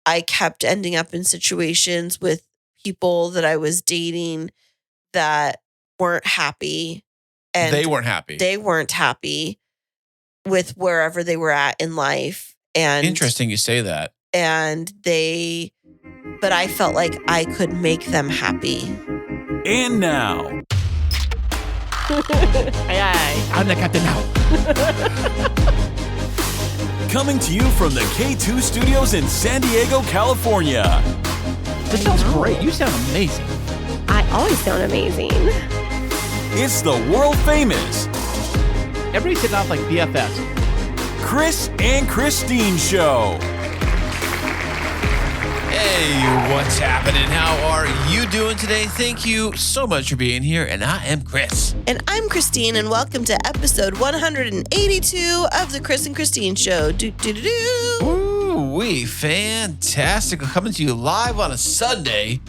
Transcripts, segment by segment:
I kept ending up in situations with people that I was dating that weren't happy. And they weren't happy. They weren't happy with wherever they were at in life. And interesting you say that. But I felt like I could make them happy. And now. Aye. I'm the captain now. Coming to you from the K2 Studios in San Diego, California. This sounds great. You sound amazing. I always sound amazing. It's the world famous. Everybody's hitting off like BFFs. Kris and Kristine Show. Hey, what's happening? How are you doing today? Thank you so much for being here. And I am Kris. And I'm Kristine, and welcome to episode 182 of the Kris and Kristine Show. Ooh-wee, fantastic. Coming to you live on a Sunday.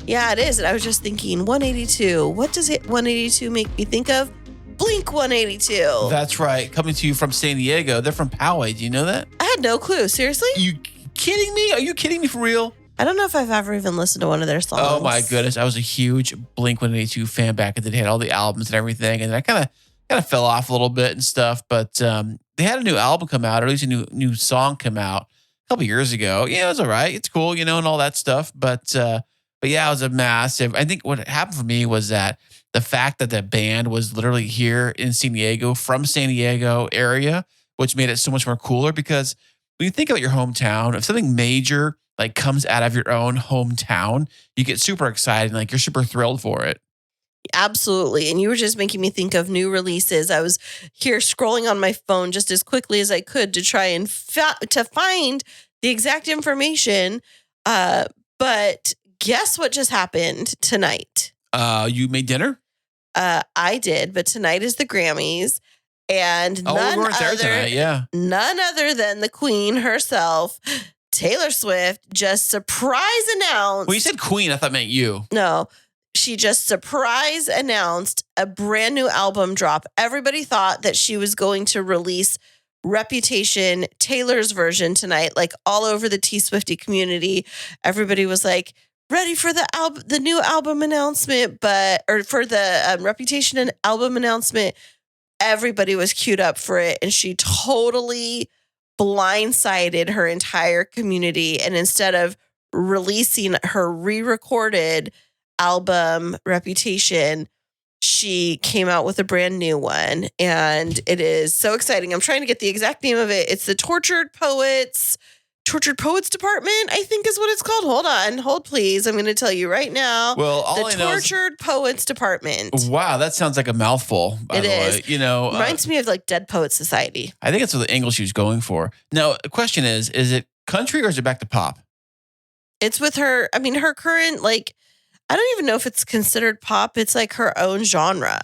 Yeah, it is. And I was just thinking, 182. What does 182 make me think of? Blink 182. That's right. Coming to you from San Diego. They're from Poway. Do you know that? I had no clue. Seriously? You kidding me? Are you kidding me for real? I don't know if I've ever even listened to one of their songs. Oh my goodness. I was a huge Blink 182 fan back in the day. Had all the albums and everything. And I kind of fell off a little bit and stuff. But they had a new album come out, or at least a new song come out a couple years ago. Yeah, it was all right. It's cool, and all that stuff. But yeah, it was a massive. I think what happened for me was that the fact that the band was literally here in San Diego, from San Diego area, which made it so much more cooler. Because when you think about your hometown, if something major like comes out of your own hometown, you get super excited, and like you're super thrilled for it. Absolutely. And you were just making me think of new releases. I was here scrolling on my phone just as quickly as I could to try and to find the exact information. But guess what just happened tonight? You made dinner? I did, but tonight is the Grammys. And we weren't there tonight, yeah. None other than the Queen herself, Taylor Swift, just surprise announced. Well, you said Queen. I thought it meant you. No, she just surprise announced a brand new album drop. Everybody thought that she was going to release Reputation, Taylor's version tonight, like all over the T-Swiftie community. Everybody was like, ready for the new album announcement, or for the Reputation and album announcement. Everybody was queued up for it, and she totally blindsided her entire community. And instead of releasing her re-recorded album Reputation, she came out with a brand new one, and it is so exciting. I'm trying to get the exact name of it. It's the Tortured Poets Department, I think is what it's called. Hold please. I'm going to tell you right now. Well, all the Tortured Poets Department. Wow, that sounds like a mouthful. By the way. Reminds me of like Dead Poets Society. I think that's what the English she was going for. Now, the question is it country or is it back to pop? It's with her. I mean, her current, like, I don't even know if it's considered pop. It's like her own genre.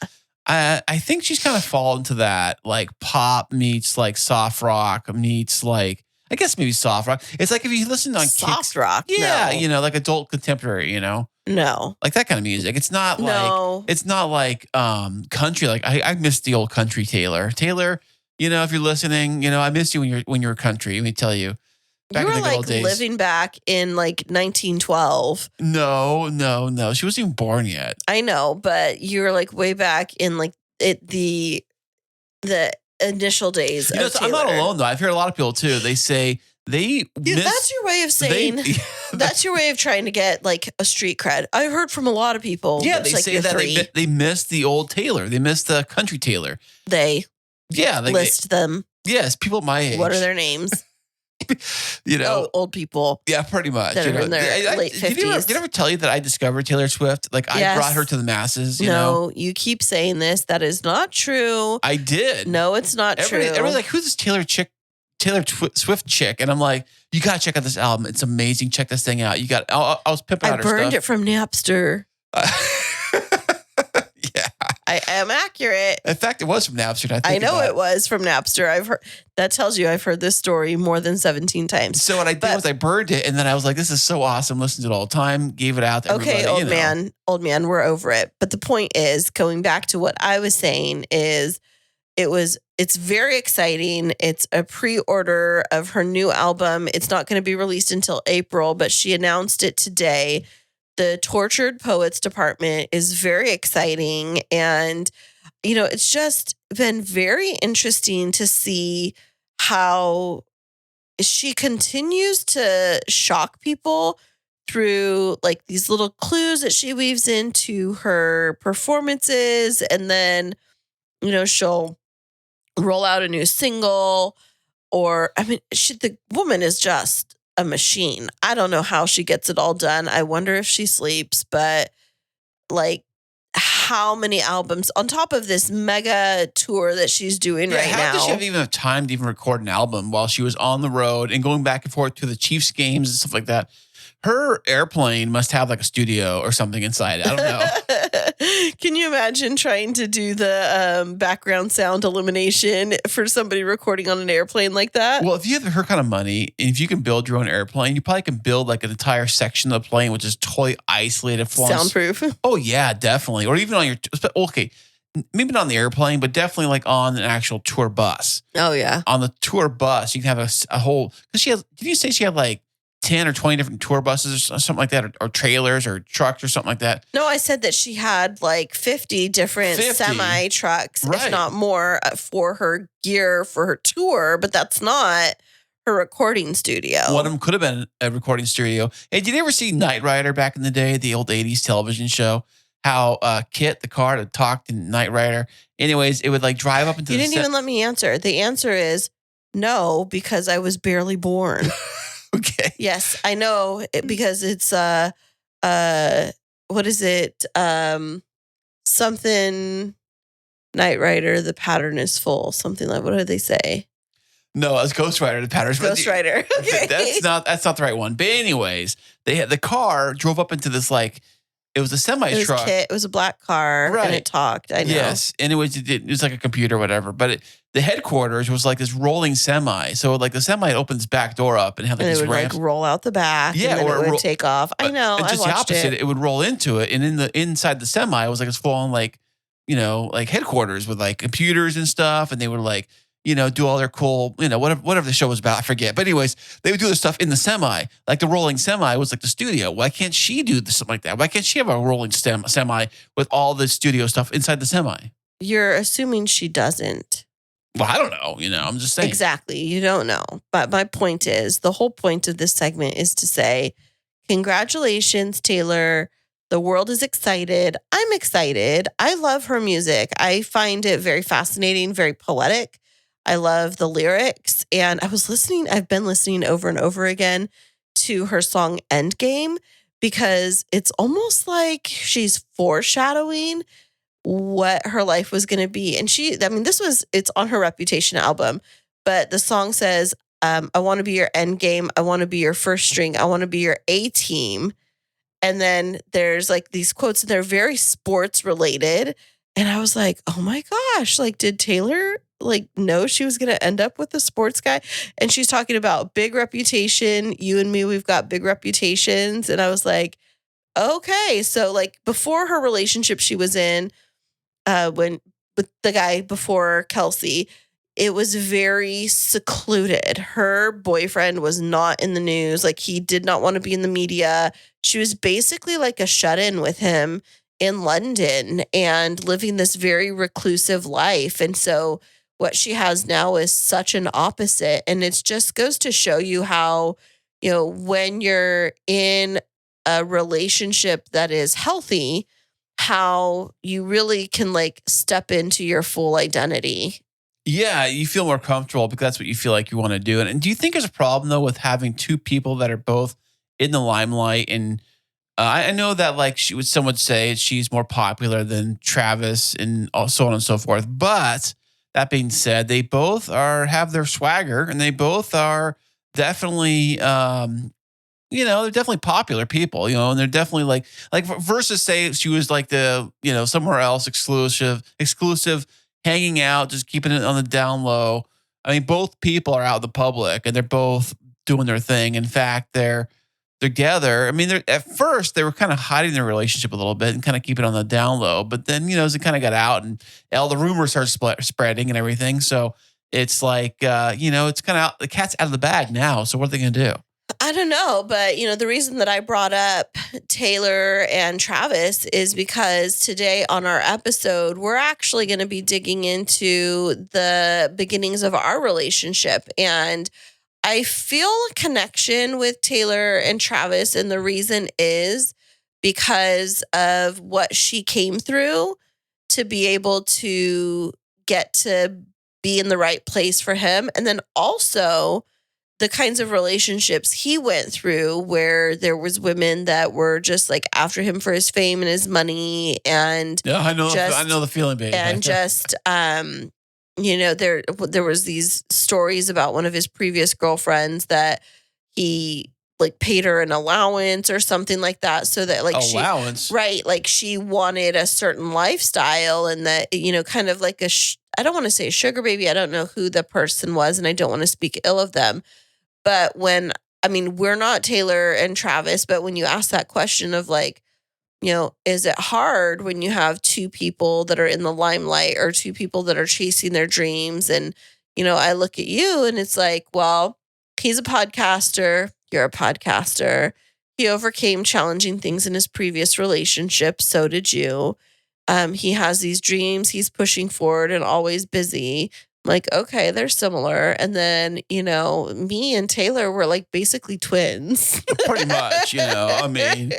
I think she's kind of fallen into that, like pop meets like soft rock meets like, I guess maybe soft rock. It's like if you listen on soft rock. Yeah, no. Like adult contemporary, No. Like that kind of music. It's not like country. Like I miss the old country Taylor. Taylor, if you're listening, I miss you when you're country. Let me tell you. Back you were in the good old days. Living back in like 1912. No. She wasn't even born yet. I know, but you were like way back in like the initial days of Taylor. I'm not alone though. I've heard a lot of people too. They say that's your way of saying that's your way of trying to get like a street cred. I've heard from a lot of people. Yeah, they say that they miss the old Taylor. They miss the country Taylor. They list them. Yes, people my age. What are their names? Old people. Yeah, pretty much. That are in their late 50s. Did I ever tell you that I discovered Taylor Swift? Like I brought her to the masses. You keep saying this. That is not true. I did. No, it's not true. Everybody's like, who's this Taylor Swift chick? And I'm like, you gotta check out this album. It's amazing. Check this thing out. I was pimping out her stuff. I burned it from Napster. Yeah. I am accurate. In fact, it was from Napster. I know it was from Napster. I've heard that tells you I've heard this story more than 17 times. So what I did was I burned it, and then I was like, "This is so awesome!" Listened to it all the time. Gave it out to everybody. Okay, old man, we're over it. But the point is, going back to what I was saying, is it's it's very exciting. It's a pre-order of her new album. It's not going to be released until April, but she announced it today. The Tortured Poets Department is very exciting. And, it's just been very interesting to see how she continues to shock people through like these little clues that she weaves into her performances. And then, she'll roll out a new single, or the woman is just a machine. I don't know how she gets it all done. I wonder if she sleeps, but like how many albums on top of this mega tour that she's doing right now. How does she even have time to even record an album while she was on the road and going back and forth to the Chiefs games and stuff like that? Her airplane must have like a studio or something inside it. I don't know. Can you imagine trying to do the background sound elimination for somebody recording on an airplane like that? Well, if you have her kind of money, and if you can build your own airplane, you probably can build like an entire section of the plane which is totally isolated. Soundproof. Oh, yeah, definitely. Or even on your, okay, maybe not on the airplane, but definitely like on an actual tour bus. Oh, yeah. On the tour bus, you can have a whole, because did you say she had like 10 or 20 different tour buses or something like that, or trailers or trucks or something like that? No, I said that she had like 50 different semi trucks, right, if not more, for her gear for her tour, but that's not her recording studio. One of them could have been a recording studio. Hey, did you ever see Knight Rider back in the day, the old 80s television show? How Kit, the car that talked in Knight Rider. Anyways, it would like drive up into You didn't even let me answer. The answer is no, because I was barely born. Okay. Yes, I know because it's what is it? Something Knight Rider, the pattern is full. Something like, what do they say? No, it's Ghost Rider, the pattern. Ghost Rider. Okay. That's not the right one. But anyways, the car drove up into this like, it was a semi truck. It was a black car, right, and it talked. I know. Yes, and it was like a computer or whatever. But the headquarters was like this rolling semi. So like the semi opened its back door up and had like and these it would ramps. like roll out the back. Yeah, and then or it would take off. I know. And just I the watched opposite. it. It would roll into it, and inside the semi, it was like it's full on like like headquarters with like computers and stuff, and they would like do all their cool, whatever the show was about, I forget. But anyways, they would do their stuff in the semi. Like the rolling semi was like the studio. Why can't she do something like that? Why can't she have a rolling semi with all the studio stuff inside the semi? You're assuming she doesn't. Well, I don't know. I'm just saying. Exactly. You don't know. But my point is, the whole point of this segment is to say, congratulations, Taylor. The world is excited. I'm excited. I love her music. I find it very fascinating, very poetic. I love the lyrics. And I've been listening over and over again to her song Endgame, because it's almost like she's foreshadowing what her life was going to be. And it's on her Reputation album, but the song says, I want to be your end game. I want to be your first string. I want to be your A team. And then there's like these quotes and they're very sports related. And I was like, oh my gosh, like, did Taylor know she was going to end up with a sports guy? And she's talking about big reputation. You and me, we've got big reputations. And I was like, okay. So like before her relationship she was in, with the guy before Kelsey, it was very secluded. Her boyfriend was not in the news. Like he did not want to be in the media. She was basically like a shut-in with him in London and living this very reclusive life. And so what she has now is such an opposite. And it just goes to show you how, when you're in a relationship that is healthy, how you really can like step into your full identity. Yeah, you feel more comfortable because that's what you feel like you want to do. And do you think there's a problem though with having two people that are both in the limelight? And I know that like some would say she's more popular than Travis and so on and so forth. But that being said, they both have their swagger and they both are definitely they're definitely popular people, and they're definitely like versus say she was like the, somewhere else exclusive, hanging out, just keeping it on the down low. I mean, both people are out in the public and they're both doing their thing. In fact, they're together. I mean, at first they were kind of hiding their relationship a little bit and kind of keep it on the down low. But then, as it kind of got out and all the rumors started spreading and everything. So it's like, it's kind of out, the cat's out of the bag now. So what are they going to do? I don't know, but the reason that I brought up Taylor and Travis is because today on our episode, we're actually going to be digging into the beginnings of our relationship. And I feel a connection with Taylor and Travis. And the reason is because of what she came through to be able to get to be in the right place for him. And then also the kinds of relationships he went through where there was women that were just like after him for his fame and his money. And yeah, I know the feeling, baby. And just, there was these stories about one of his previous girlfriends that he like paid her an allowance or something like that. So that like allowance, right. Like she wanted a certain lifestyle and that, kind of like I don't want to say a sugar baby. I don't know who the person was and I don't want to speak ill of them. But we're not Taylor and Travis, but when you ask that question of like, is it hard when you have two people that are in the limelight or two people that are chasing their dreams? And, I look at you and it's like, well, he's a podcaster. You're a podcaster. He overcame challenging things in his previous relationship. So did you. He has these dreams. He's pushing forward and always busy. Like, okay, they're similar. And then, me and Taylor were like basically twins. Pretty much, I mean,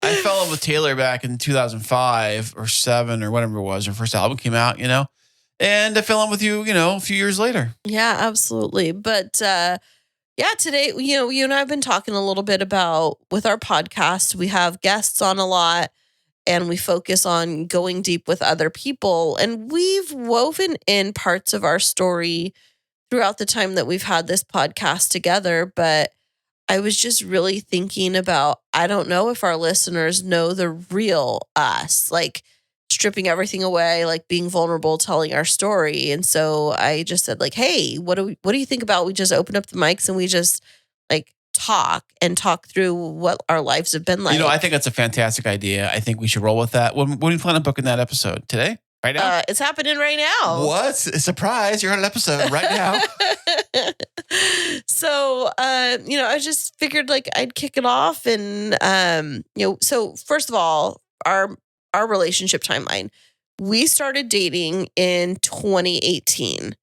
I fell in love with Taylor back in 2005 or 7 or whatever it was. Her first album came out, and I fell in love with you, a few years later. Yeah, absolutely. But today, you and I have been talking a little bit about with our podcast, we have guests on a lot. And we focus on going deep with other people. And we've woven in parts of our story throughout the time that we've had this podcast together. But I was just really thinking about, I don't know if our listeners know the real us, like stripping everything away, like being vulnerable, telling our story. And so I just said like, hey, what do you think about we just open up the mics and we just like talk through what our lives have been like. I think that's a fantastic idea. I think we should roll with that. When do you plan on booking that episode? Today? Right now? It's happening right now. What? A surprise. You're on an episode right now. So, I just figured like I'd kick it off. And, so first of all, our relationship timeline, we started dating in 2018.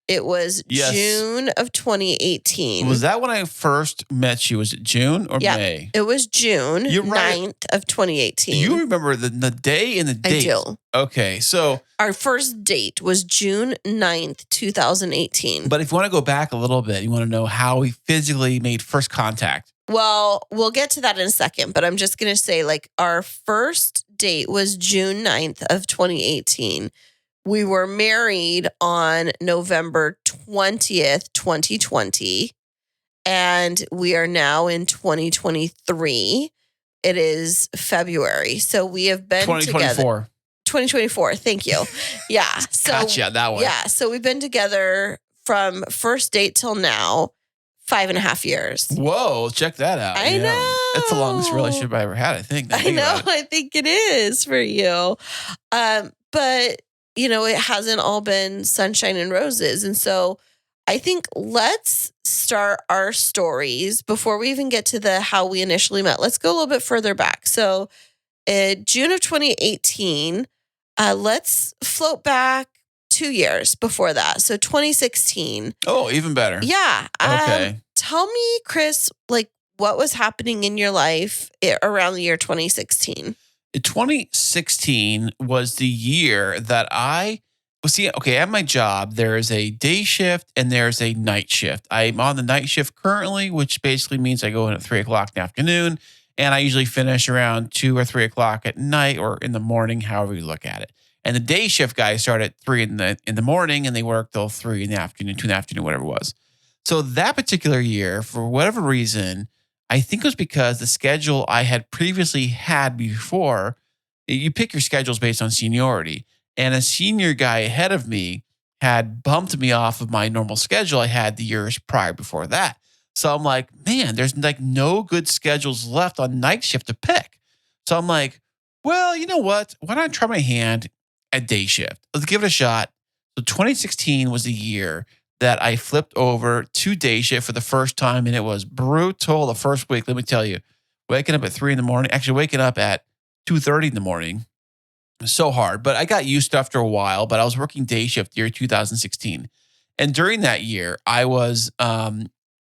It was June of 2018. Was that when I first met you? Was it June or May? It was June 9th of 2018. You remember the day and the date? I do. Okay, so our first date was June 9th, 2018. But if you want to go back a little bit, you want to know how we physically made first contact. Well, we'll get to that in a second, but I'm just going to say like our first date was June 9th of 2018. We were married on November 20th, 2020, and we are now in 2023. It is February. So we have been 2024. Together. 2024. Thank you. Yeah. So, gotcha, that one. Yeah. So we've been together from first date till now, 5.5 years. Whoa, check that out. I know. That's the longest relationship I ever had, I think. I know. I think it is for you. But it hasn't all been sunshine and roses. And so I think let's start our stories before we even get to the how we initially met. Let's go a little bit further back. So June of 2018, let's float back 2 years before that. So 2016. Oh, even better. Yeah. Okay. Tell me, Kris, like what was happening in your life around the year 2016? 2016 was the year that at my job, there is a day shift and there's a night shift. I'm on the night shift currently, which basically means I go in at 3 o'clock in the afternoon and I usually finish around 2 or 3 o'clock at night or in the morning, however you look at it. And the day shift guys start at 3 in the morning and they work till 3 in the afternoon, 2 in the afternoon, whatever it was. So that particular year, for whatever reason, I think it was because the schedule I had previously had before, you pick your schedules based on seniority. And a senior guy ahead of me had bumped me off of my normal schedule I had the years prior before that. So I'm like, man, there's like no good schedules left on night shift to pick. So I'm like, well, you know what? Why don't I try my hand at day shift? Let's give it a shot. So 2016 was the year that I flipped over to day shift for the first time, and it was brutal the first week. Let me tell you, waking up at 3 a.m, actually waking up at 2:30 in the morning, it was so hard. But I got used to after a while. But I was working day shift year 2016, and during that year, I was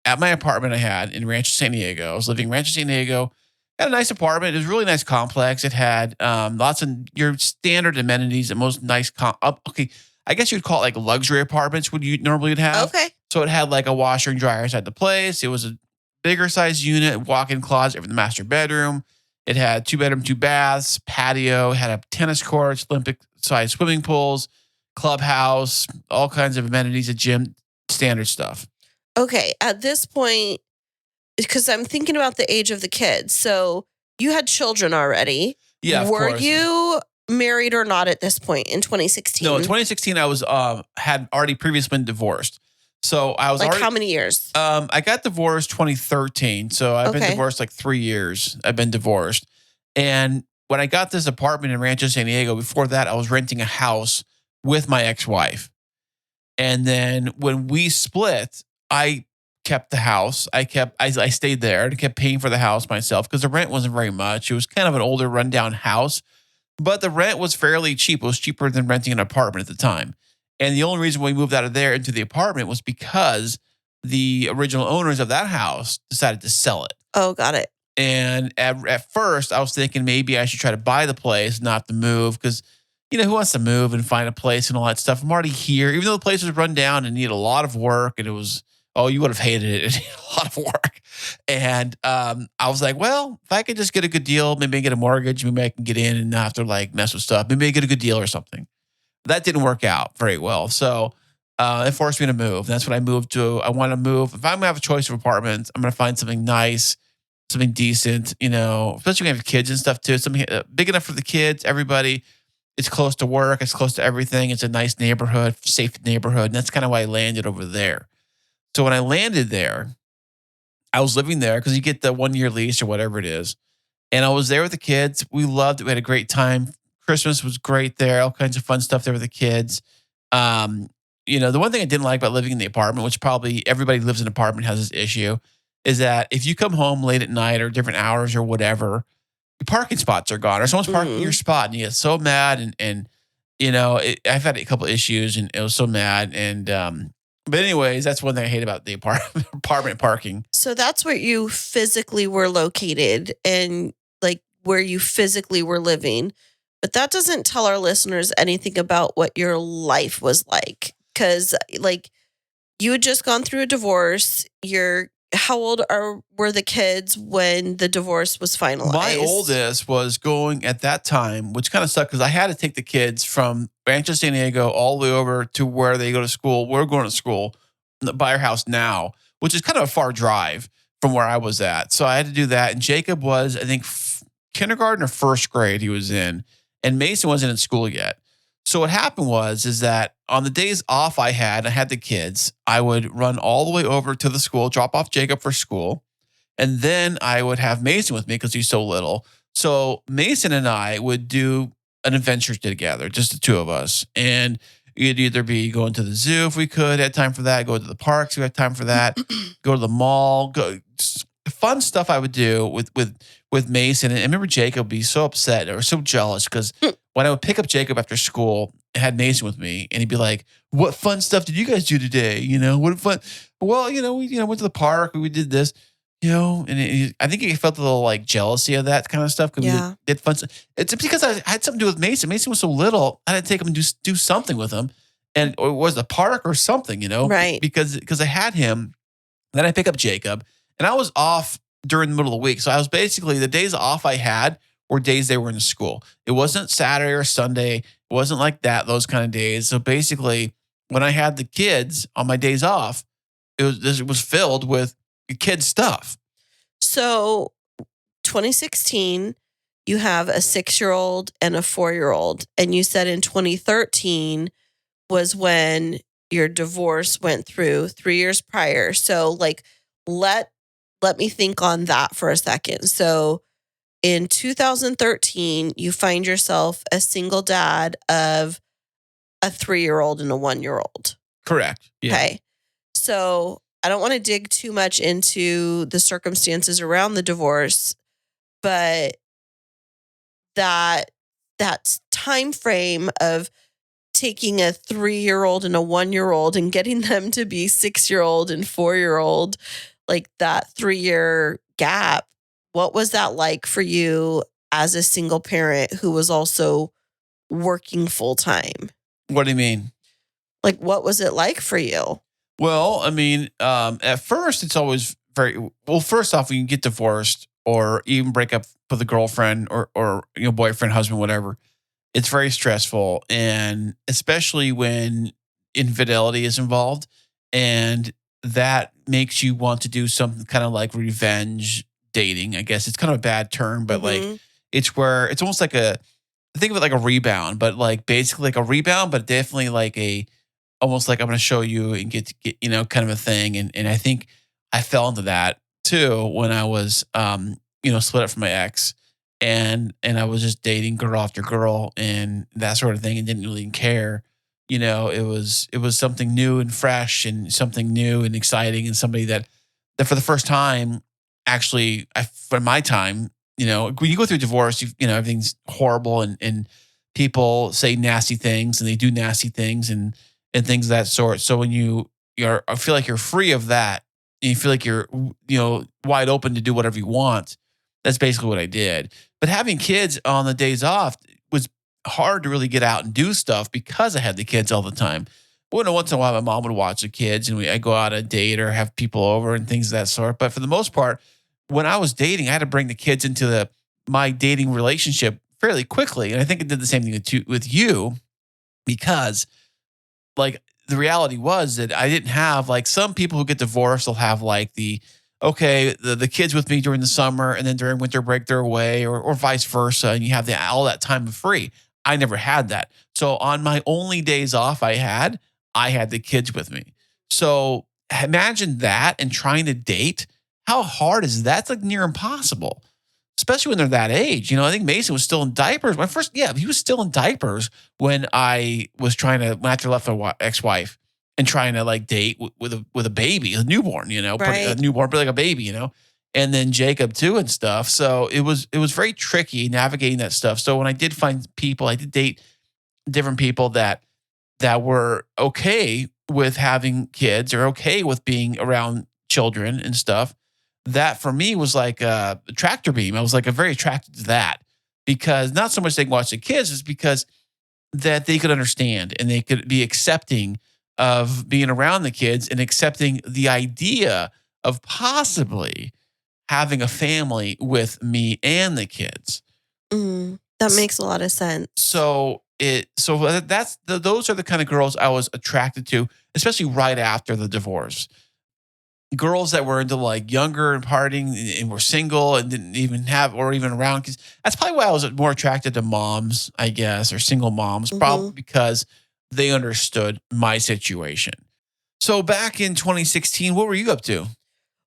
at my apartment I had in Rancho San Diego. I was living in Rancho San Diego. Had a nice apartment. It was a really nice complex. It had lots of your standard amenities and most nice. Okay, I guess you'd call it like luxury apartments. Would you normally would have? Okay. So it had like a washer and dryer inside the place. It was a bigger size unit, walk-in closet for the master bedroom. It had 2 bedroom, 2 baths, patio. It had a tennis courts, Olympic-sized swimming pools, clubhouse, all kinds of amenities, a gym, standard stuff. Okay. At this point, because I'm thinking about the age of the kids. So you had children already. Yeah, of Were course. you married or not at this point in 2016? No, in 2016, I was had already previously been divorced. So I was like already, how many years? I got divorced 2013. So I've been Okay. divorced like 3 years. I've been divorced. And when I got this apartment in Rancho San Diego, before that, I was renting a house with my ex-wife. And then when we split, I kept the house. I stayed there and kept paying for the house myself because the rent wasn't very much. It was kind of an older rundown house, but the rent was fairly cheap. It was cheaper than renting an apartment at the time. And the only reason we moved out of there into the apartment was because the original owners of that house decided to sell it. Oh, got it. And at first, I was thinking maybe I should try to buy the place, not to move, because, who wants to move and find a place and all that stuff? I'm already here. Even though the place was run down and needed a lot of work, and it was, you would have hated it. It needed a lot of work. And I was like, well, if I could just get a good deal, maybe I get a mortgage, maybe I can get in and not have to like mess with stuff. Maybe I get a good deal or something. That didn't work out very well. So it forced me to move. That's what I moved to. I want to move. If I'm going to have a choice of apartments, I'm going to find something nice, something decent, especially when you have kids and stuff too. Something big enough for the kids, everybody. It's close to work. It's close to everything. It's a nice neighborhood, safe neighborhood. And that's kind of why I landed over there. So when I landed there, I was living there because you get the 1-year lease or whatever it is. And I was there with the kids. We loved it. We had a great time. Christmas was great there. All kinds of fun stuff there with the kids. The one thing I didn't like about living in the apartment, which probably everybody who lives in an apartment has this issue, is that if you come home late at night or different hours or whatever, your parking spots are gone or someone's parking in your spot and you get so mad. I've had a couple issues and it was so mad. And, but anyways, that's one thing I hate about the apartment parking. So that's where you physically were located and like where you physically were living. But that doesn't tell our listeners anything about what your life was like. Because like you had just gone through a divorce. How old were the kids when the divorce was finalized? My oldest was going at that time, which kind of sucked because I had to take the kids from Rancho San Diego all the way over to where they go to school. We're going to school by our house now, which is kind of a far drive from where I was at. So I had to do that. And Jacob was, I think, kindergarten or first grade he was in. And Mason wasn't in school yet. So what happened is that on the days off I had the kids, I would run all the way over to the school, drop off Jacob for school. And then I would have Mason with me because he's so little. So Mason and I would do an adventure together, just the two of us. And it'd either be going to the zoo if we could, had time for that, go to the parks, we had time for that, go to the mall, fun stuff I would do with Mason. And I remember Jacob would be so upset or so jealous because when I would pick up Jacob after school, I had Mason with me, and he'd be like, "What fun stuff did you guys do today? What fun? Well, we went to the park, we did this, And I think he felt a little like jealousy of that kind of stuff because we did fun stuff. It's because I had something to do with Mason. Mason was so little, I had to take him and do something with him, or it was the park or something, right? Because I had him. Then I pick up Jacob, and I was off during the middle of the week. So I was basically, the days off I had were days they were in school. It wasn't Saturday or Sunday. It wasn't like that, those kind of days. So basically, when I had the kids on my days off, it was filled with kid stuff. So 2016, you have a 6-year-old and a 4-year-old. And you said in 2013 was when your divorce went through 3 years prior. So like let me think on that for a second. So in 2013, you find yourself a single dad of a 3-year-old and a 1-year-old. Correct. Yeah. Okay. So I don't want to dig too much into the circumstances around the divorce, but that time frame of taking a 3-year-old and a 1-year-old and getting them to be 6-year-old and 4-year-old, like that 3-year gap, what was that like for you as a single parent who was also working full time? What do you mean? Like, what was it like for you? Well, I mean, at first it's always well. First off, when you get divorced or even break up with a girlfriend or boyfriend, husband, whatever, it's very stressful, and especially when infidelity is involved, and that makes you want to do something kind of like revenge dating. I guess it's kind of a bad term, but like it's where it's almost like think of it like a rebound, but like basically like a rebound, but definitely like almost like I'm going to show you and get kind of a thing. And I think I fell into that too when I was, split up from my ex and I was just dating girl after girl and that sort of thing and didn't really care. It was something new and fresh and something new and exciting and somebody that for the first time, actually, for my time, when you go through divorce, everything's horrible and people say nasty things and they do nasty things and things of that sort. So when I feel like you're free of that and you feel like you're, wide open to do whatever you want. That's basically what I did. But having kids on the days off was hard to really get out and do stuff because I had the kids all the time. Once in a while, my mom would watch the kids and I'd go out on a date or have people over and things of that sort. But for the most part, when I was dating, I had to bring the kids into my dating relationship fairly quickly. And I think it did the same thing with you because like the reality was that I didn't have like some people who get divorced will have like the kids with me during the summer and then during winter break they're away or vice versa. And you have all that time free. I never had that. So on my only days off I had the kids with me. So imagine that and trying to date. How hard is that? It's like near impossible, especially when they're that age. I think Mason was still in diapers. He was still in diapers when I was after I left my ex-wife and trying to like date with a baby, a newborn, Right. a newborn, but like a baby, and then Jacob too and stuff. So it was very tricky navigating that stuff. So when I did find people, I did date different people that were okay with having kids or okay with being around children and stuff. That for me was like a tractor beam. I was like very attracted to that because not so much they can watch the kids, is because that they could understand and they could be accepting of being around the kids and accepting the idea of possibly having a family with me and the kids. That makes a lot of sense. So those are the kind of girls I was attracted to, especially right after the divorce. Girls that were into like younger and partying and were single and didn't even have or even around kids. That's probably why I was more attracted to moms, I guess, or single moms, probably because they understood my situation. So back in 2016, what were you up to?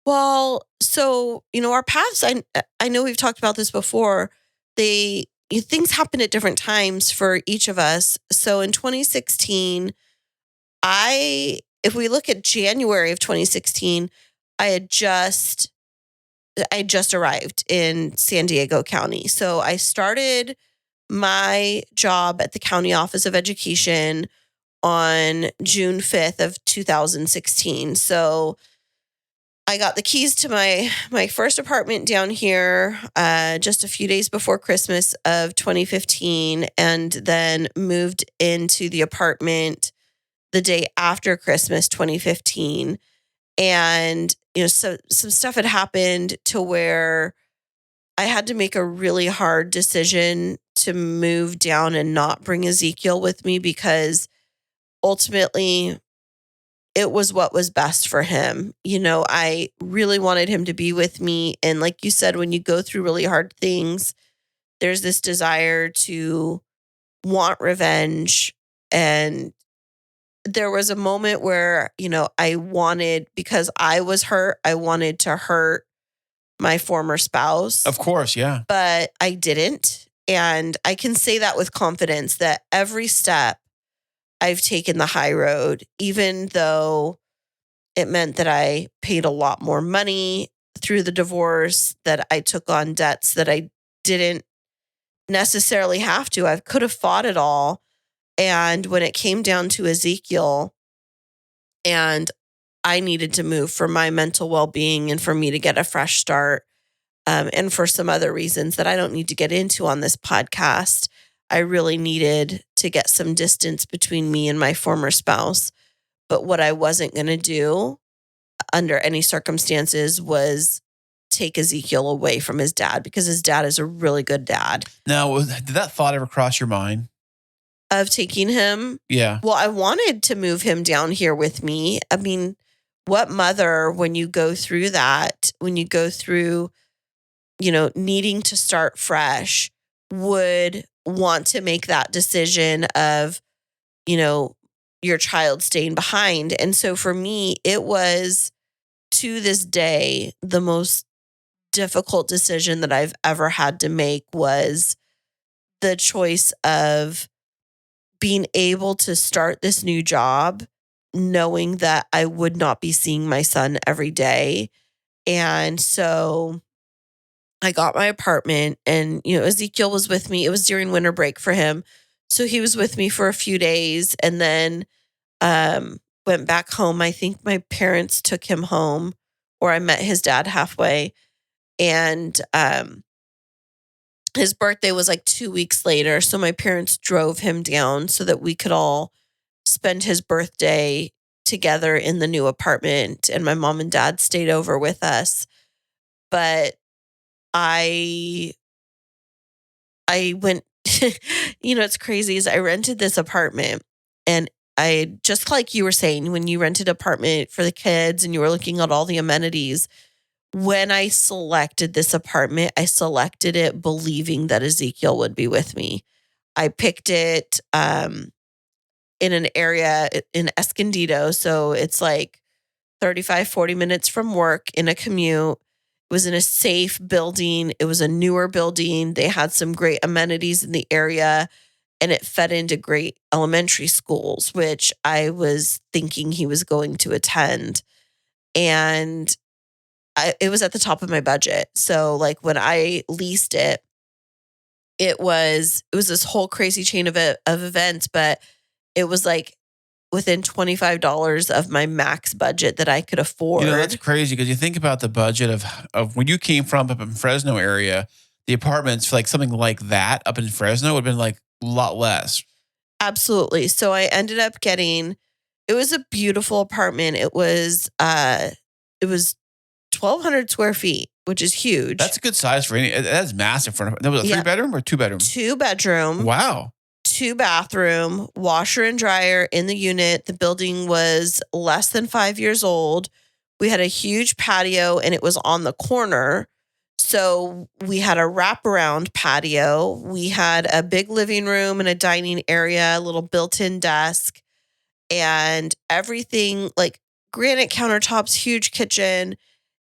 Well, so, our paths, I know we've talked about this before. Things happen at different times for each of us. So in 2016, if we look at January of 2016, I had just arrived in San Diego County. So I started my job at the County Office of Education on June 5th of 2016. So I got the keys to my first apartment down here just a few days before Christmas of 2015, and then moved into the apartment the day after Christmas 2015. And, so some stuff had happened to where I had to make a really hard decision to move down and not bring Ezekiel with me because ultimately it was what was best for him. I really wanted him to be with me. And like you said, when you go through really hard things, there's this desire to want revenge and there was a moment where, I wanted, because I was hurt, I wanted to hurt my former spouse. Of course, yeah. But I didn't. And I can say that with confidence that every step I've taken the high road, even though it meant that I paid a lot more money through the divorce, that I took on debts that I didn't necessarily have to. I could have fought it all. And when it came down to Ezekiel, and I needed to move for my mental well-being and for me to get a fresh start, and for some other reasons that I don't need to get into on this podcast, I really needed to get some distance between me and my former spouse. But what I wasn't going to do under any circumstances was take Ezekiel away from his dad, because his dad is a really good dad. Now, did that thought ever cross your mind? Of taking him? Yeah. Well, I wanted to move him down here with me. I mean, what mother, when you go through that, when you go through, needing to start fresh, would want to make that decision of, your child staying behind? And so for me, it was, to this day, the most difficult decision that I've ever had to make was the choice of being able to start this new job, knowing that I would not be seeing my son every day. And so I got my apartment, and, Ezekiel was with me. It was during winter break for him. So he was with me for a few days, and then went back home. I think my parents took him home, or I met his dad halfway. And his birthday was like 2 weeks later. So my parents drove him down so that we could all spend his birthday together in the new apartment. And my mom and dad stayed over with us. But I went, it's crazy, is I rented this apartment, and I, just like you were saying, when you rented an apartment for the kids and you were looking at all the amenities, when I selected this apartment, I selected it believing that Ezekiel would be with me. I picked it in an area in Escondido. So it's like 35, 40 minutes from work in a commute. It was in a safe building. It was a newer building. They had some great amenities in the area, and it fed into great elementary schools, which I was thinking he was going to attend. And it was at the top of my budget. So like when I leased it, it was this whole crazy chain of events, but it was like within $25 of my max budget that I could afford. That's crazy, because you think about the budget of when you came from up in Fresno area, the apartments for like something like that up in Fresno would have been like a lot less. Absolutely. So I ended up getting, it was a beautiful apartment. It was 1,200 square feet, which is huge. That's a good size for any. That's massive for. That was a 3-bedroom or 2-bedroom? 2-bedroom. Wow. 2-bathroom, washer and dryer in the unit. The building was less than 5 years old. We had a huge patio, and it was on the corner. So we had a wraparound patio. We had a big living room and a dining area, a little built-in desk, and everything, like granite countertops, huge kitchen.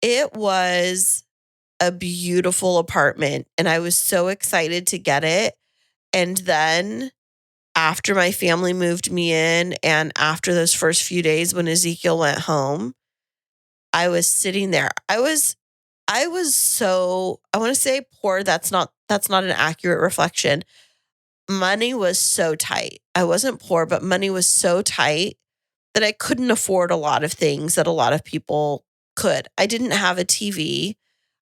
It was a beautiful apartment, and I was so excited to get it. And then after my family moved me in, and after those first few days when Ezekiel went home, I was sitting there. I was so, I want to say poor. That's not an accurate reflection. Money was so tight. I wasn't poor, but money was so tight that I couldn't afford a lot of things that a lot of people could. I didn't have a TV.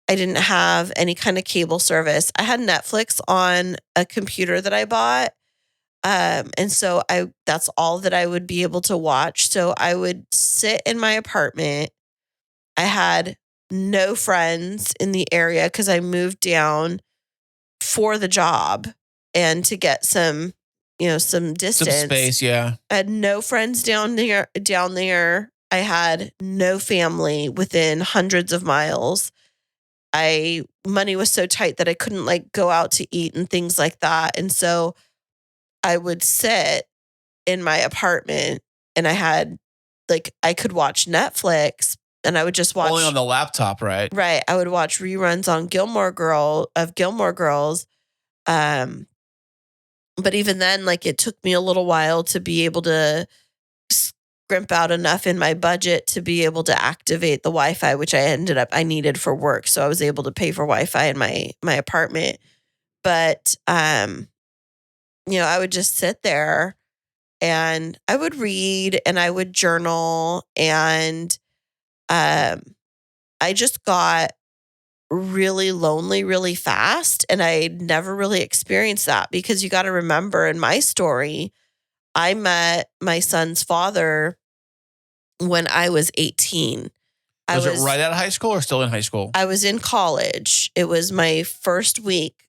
I didn't have any kind of cable service. I had Netflix on a computer that I bought. And so that's all that I would be able to watch. So I would sit in my apartment. I had no friends in the area because I moved down for the job and to get some distance. Some space, yeah. I had no friends down there. I had no family within hundreds of miles. Money was so tight that I couldn't like go out to eat and things like that. And so I would sit in my apartment and I had like I could watch Netflix and I would just watch Only on the laptop, right? Right. I would watch reruns on Gilmore Girls. Um, but even then, like it took me a little while to be able to scrimp out enough in my budget to be able to activate the Wi-Fi, which I needed for work. So I was able to pay for Wi-Fi in my apartment. But I would just sit there and I would read and I would journal, and I just got really lonely really fast, and I never really experienced that because you got to remember in my story, I met my son's father when I was 18. Was it right out of high school or still in high school? I was in college. It was my first week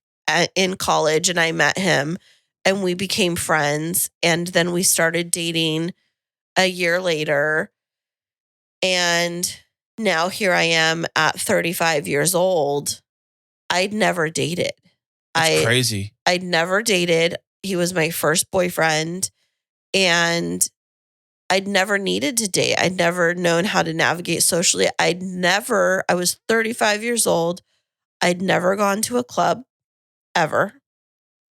in college, and I met him, and we became friends, and then we started dating a year later, and now here I am at 35 years old. I'd never dated. That's crazy. I'd never dated. He was my first boyfriend, and I'd never needed to date. I'd never known how to navigate socially. I was 35 years old. I'd never gone to a club ever.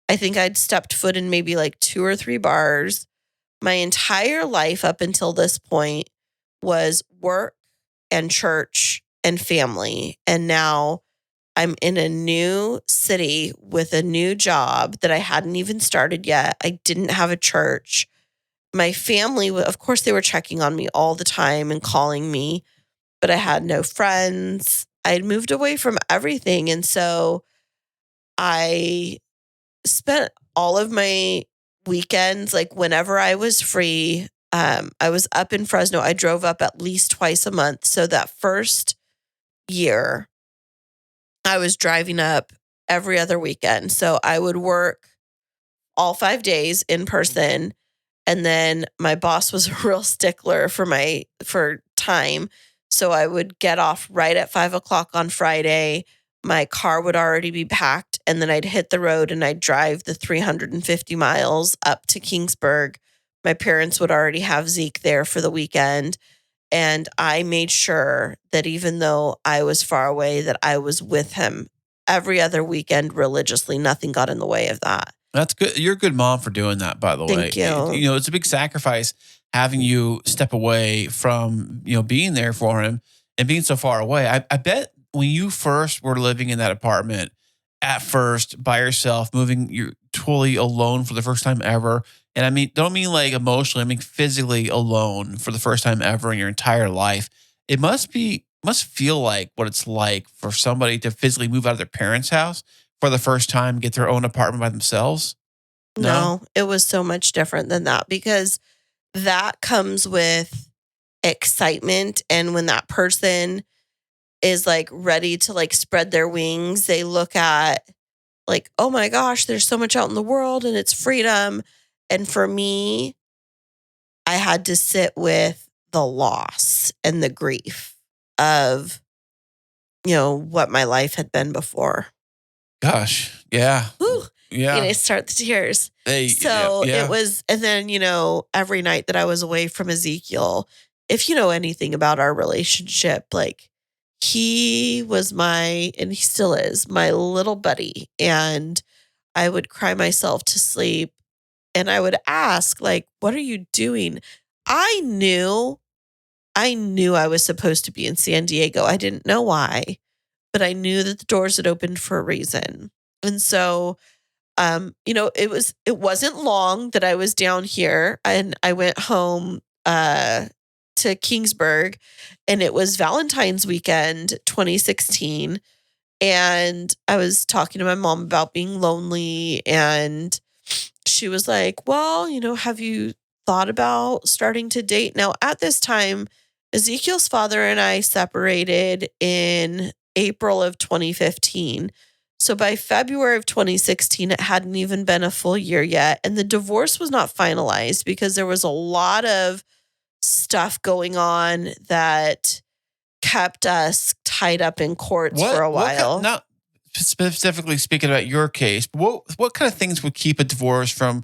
I think I'd stepped foot in maybe like 2 or 3 bars. My entire life up until this point was work and church and family. And now I'm in a new city with a new job that I hadn't even started yet. I didn't have a church. My family, of course, they were checking on me all the time and calling me, but I had no friends. I had moved away from everything. And so I spent all of my weekends, like whenever I was free, I was up in Fresno. I drove up at least twice a month. So that first year, I was driving up every other weekend. So I would work all 5 days in person. And then my boss was a real stickler for time. So I would get off right at 5:00 on Friday. My car would already be packed, and then I'd hit the road and I'd drive the 350 miles up to Kingsburg. My parents would already have Zeke there for the weekend. And I made sure that even though I was far away, that I was with him every other weekend religiously. Nothing got in the way of that. That's good. You're a good mom for doing that, by the way. Thank you. It's a big sacrifice having you step away from, being there for him and being so far away. I bet when you first were living in that apartment at first by yourself, you're totally alone for the first time ever. And I mean, don't mean like emotionally, I mean physically alone for the first time ever in your entire life. It must feel like what it's like for somebody to physically move out of their parents' house for the first time, get their own apartment by themselves? No, it was so much different than that, because that comes with excitement. And when that person is like ready to like spread their wings, they look at like, oh my gosh, there's so much out in the world and it's freedom. And for me, I had to sit with the loss and the grief of, what my life had been before. Gosh, yeah. Whew. Yeah. I start the tears. Hey, So yeah. it was, and then, every night that I was away from Ezekiel, if you know anything about our relationship, like he was and he still is my little buddy. And I would cry myself to sleep and I would ask, like, what are you doing? I knew I was supposed to be in San Diego. I didn't know why, but I knew that the doors had opened for a reason. And so, it wasn't long that I was down here, and I went home to Kingsburg, and it was Valentine's weekend, 2016. And I was talking to my mom about being lonely, and she was like, well, have you thought about starting to date? Now, at this time, Ezekiel's father and I separated in April of 2015. So by February of 2016, it hadn't even been a full year yet. And the divorce was not finalized because there was a lot of stuff going on that kept us tied up in courts for a while. Not specifically speaking about your case, but what kind of things would keep a divorce from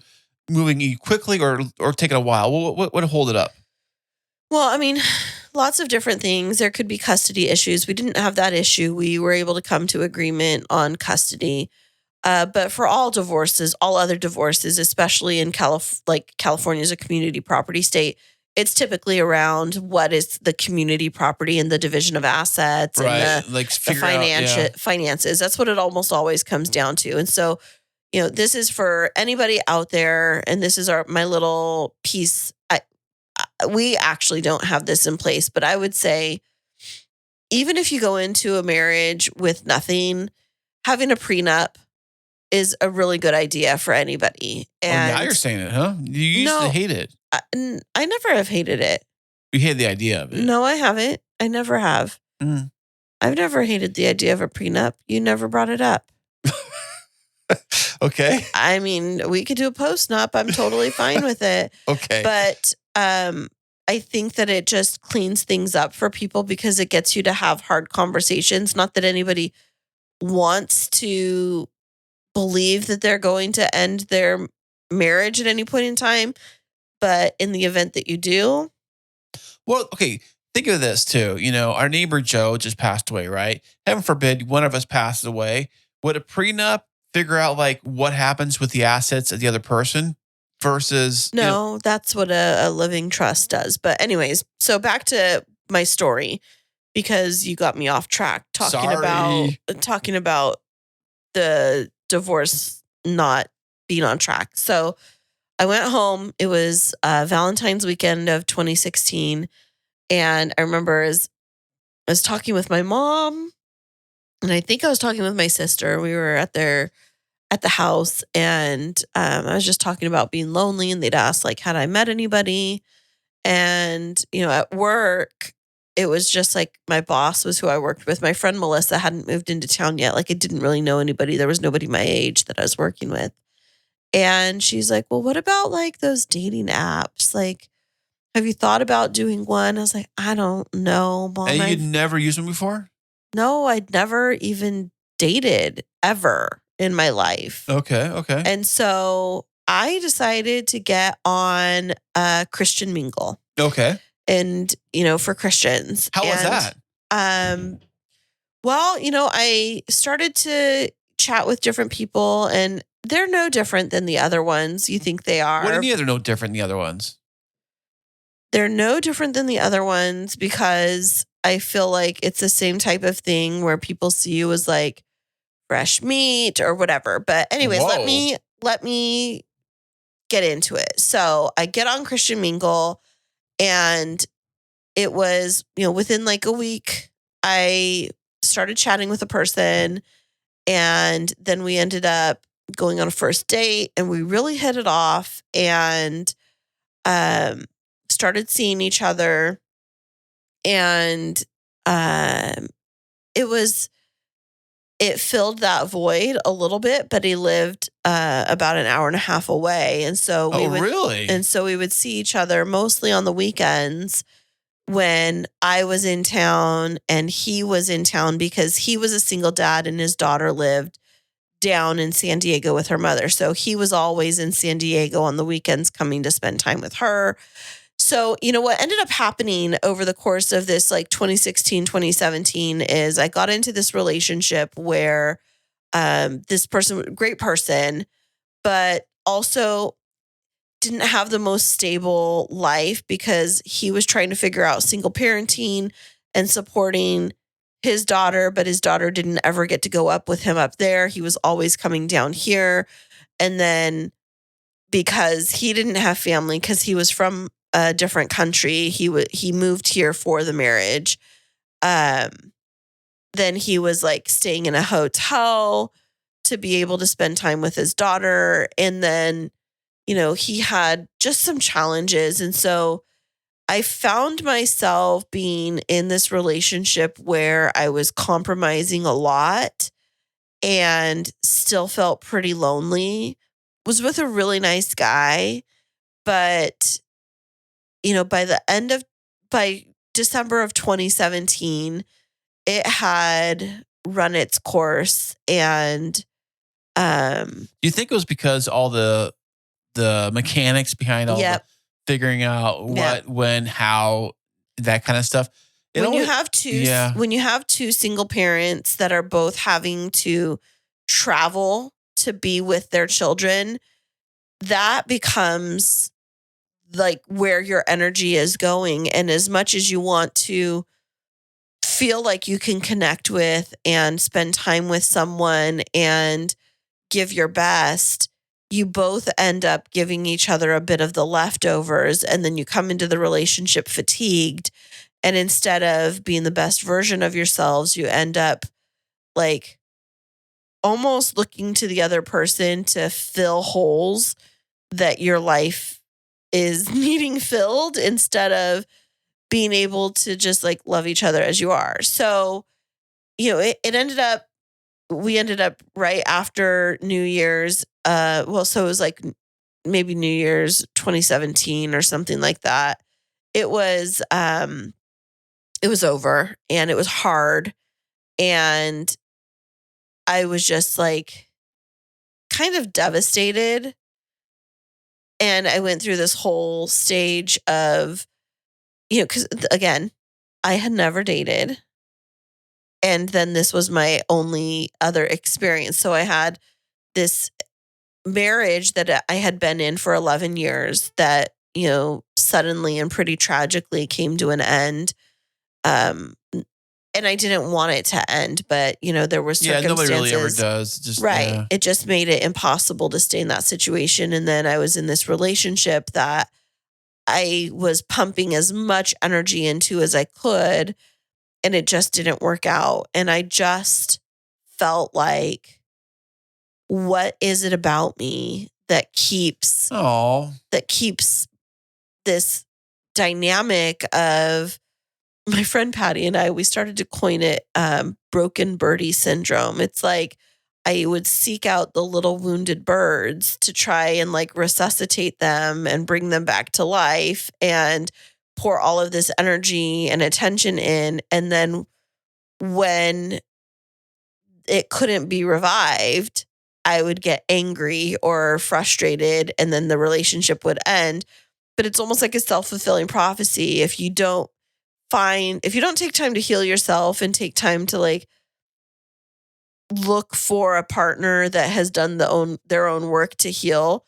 moving quickly or taking a while? What would hold it up? Well, I mean, lots of different things. There could be custody issues. We didn't have that issue. We were able to come to agreement on custody. But for all divorces, all other divorces, especially in California is a community property state, it's typically around what is the community property and the division of assets and the finances. That's what it almost always comes down to. And so, this is for anybody out there, and this is my little piece. We actually don't have this in place, but I would say even if you go into a marriage with nothing, having a prenup is a really good idea for anybody. And now you're saying it, huh? You used to hate it. I never have hated it. You hate the idea of it. No, I haven't. I never have. Mm. I've never hated the idea of a prenup. You never brought it up. Okay. I mean, we could do a post-nup. I'm totally fine with it. Okay. But I think that it just cleans things up for people because it gets you to have hard conversations. Not that anybody wants to believe that they're going to end their marriage at any point in time, but in the event that you do. Well, okay. Think of this too. Our neighbor Joe just passed away, right? Heaven forbid one of us passes away. Would a prenup figure out what happens with the assets of the other person versus? No, that's what a living trust does. But anyways, so back to my story because you got me off track talking about the divorce not being on track. So I went home. It was Valentine's weekend of 2016. And I remember I was talking with my mom, and I think I was talking with my sister. We were at the house, and I was just talking about being lonely, and they'd asked had I met anybody? And, at work, it was just my boss was who I worked with. My friend Melissa hadn't moved into town yet. I didn't really know anybody. There was nobody my age that I was working with. And she's like, well, what about those dating apps? Have you thought about doing one? I was like, I don't know, Mom. And you'd never used them before? No, I'd never even dated ever in my life. Okay. And so I decided to get on a Christian Mingle. Okay. And, for Christians. How was that? Well, I started to chat with different people, and they're no different than the other ones. You think they are. What do you mean they're no different than the other ones? They're no different than the other ones because I feel like it's the same type of thing where people see you as fresh meat or whatever. But anyways, Whoa. let me get into it. So I get on Christian Mingle, and it was, within a week, I started chatting with a person, and then we ended up going on a first date, and we really hit it off, and started seeing each other. And it filled that void a little bit, but he lived about an hour and a half away. And so really? And so we would see each other mostly on the weekends when I was in town and he was in town, because he was a single dad and his daughter lived down in San Diego with her mother. So he was always in San Diego on the weekends coming to spend time with her. So, what ended up happening over the course of this 2016, 2017 is I got into this relationship where this person, great person, but also didn't have the most stable life because he was trying to figure out single parenting and supporting his daughter, but his daughter didn't ever get to go up with him up there. He was always coming down here. And then because he didn't have family, because he was from a different country, he moved here for the marriage. Then he was staying in a hotel to be able to spend time with his daughter. And then, he had just some challenges. And so I found myself being in this relationship where I was compromising a lot and still felt pretty lonely. Was with a really nice guy, but by December of 2017, it had run its course. And do you think it was because all the the mechanics behind all the figuring out what, when, how, that kind of stuff. When you have two single parents that are both having to travel to be with their children, that becomes like where your energy is going. And as much as you want to feel like you can connect with and spend time with someone and give your best, you both end up giving each other a bit of the leftovers, and then you come into the relationship fatigued. And instead of being the best version of yourselves, you end up like almost looking to the other person to fill holes that your life is needing filled, instead of being able to just like love each other as you are. So, we ended up right after New Year's. So it was like maybe New Year's 2017 or something like that. It was over, and it was hard. And I was just like kind of devastated. And I went through this whole stage of, because again, I had never dated. And then this was my only other experience. So I had this marriage that I had been in for 11 years that, suddenly and pretty tragically came to an end. And I didn't want it to end, but, there were circumstances. Yeah, nobody really ever does. Right. Yeah. It just made it impossible to stay in that situation. And then I was in this relationship that I was pumping as much energy into as I could, and it just didn't work out. And I just felt like, what is it about me that keeps this dynamic of my friend Patty and I, we started to coin it broken birdie syndrome. It's like I would seek out the little wounded birds to try and like resuscitate them and bring them back to life and pour all of this energy and attention in. And then when it couldn't be revived, I would get angry or frustrated, and then the relationship would end. But it's almost like a self-fulfilling prophecy. If you don't take time to heal yourself and take time to like look for a partner that has done their own work to heal,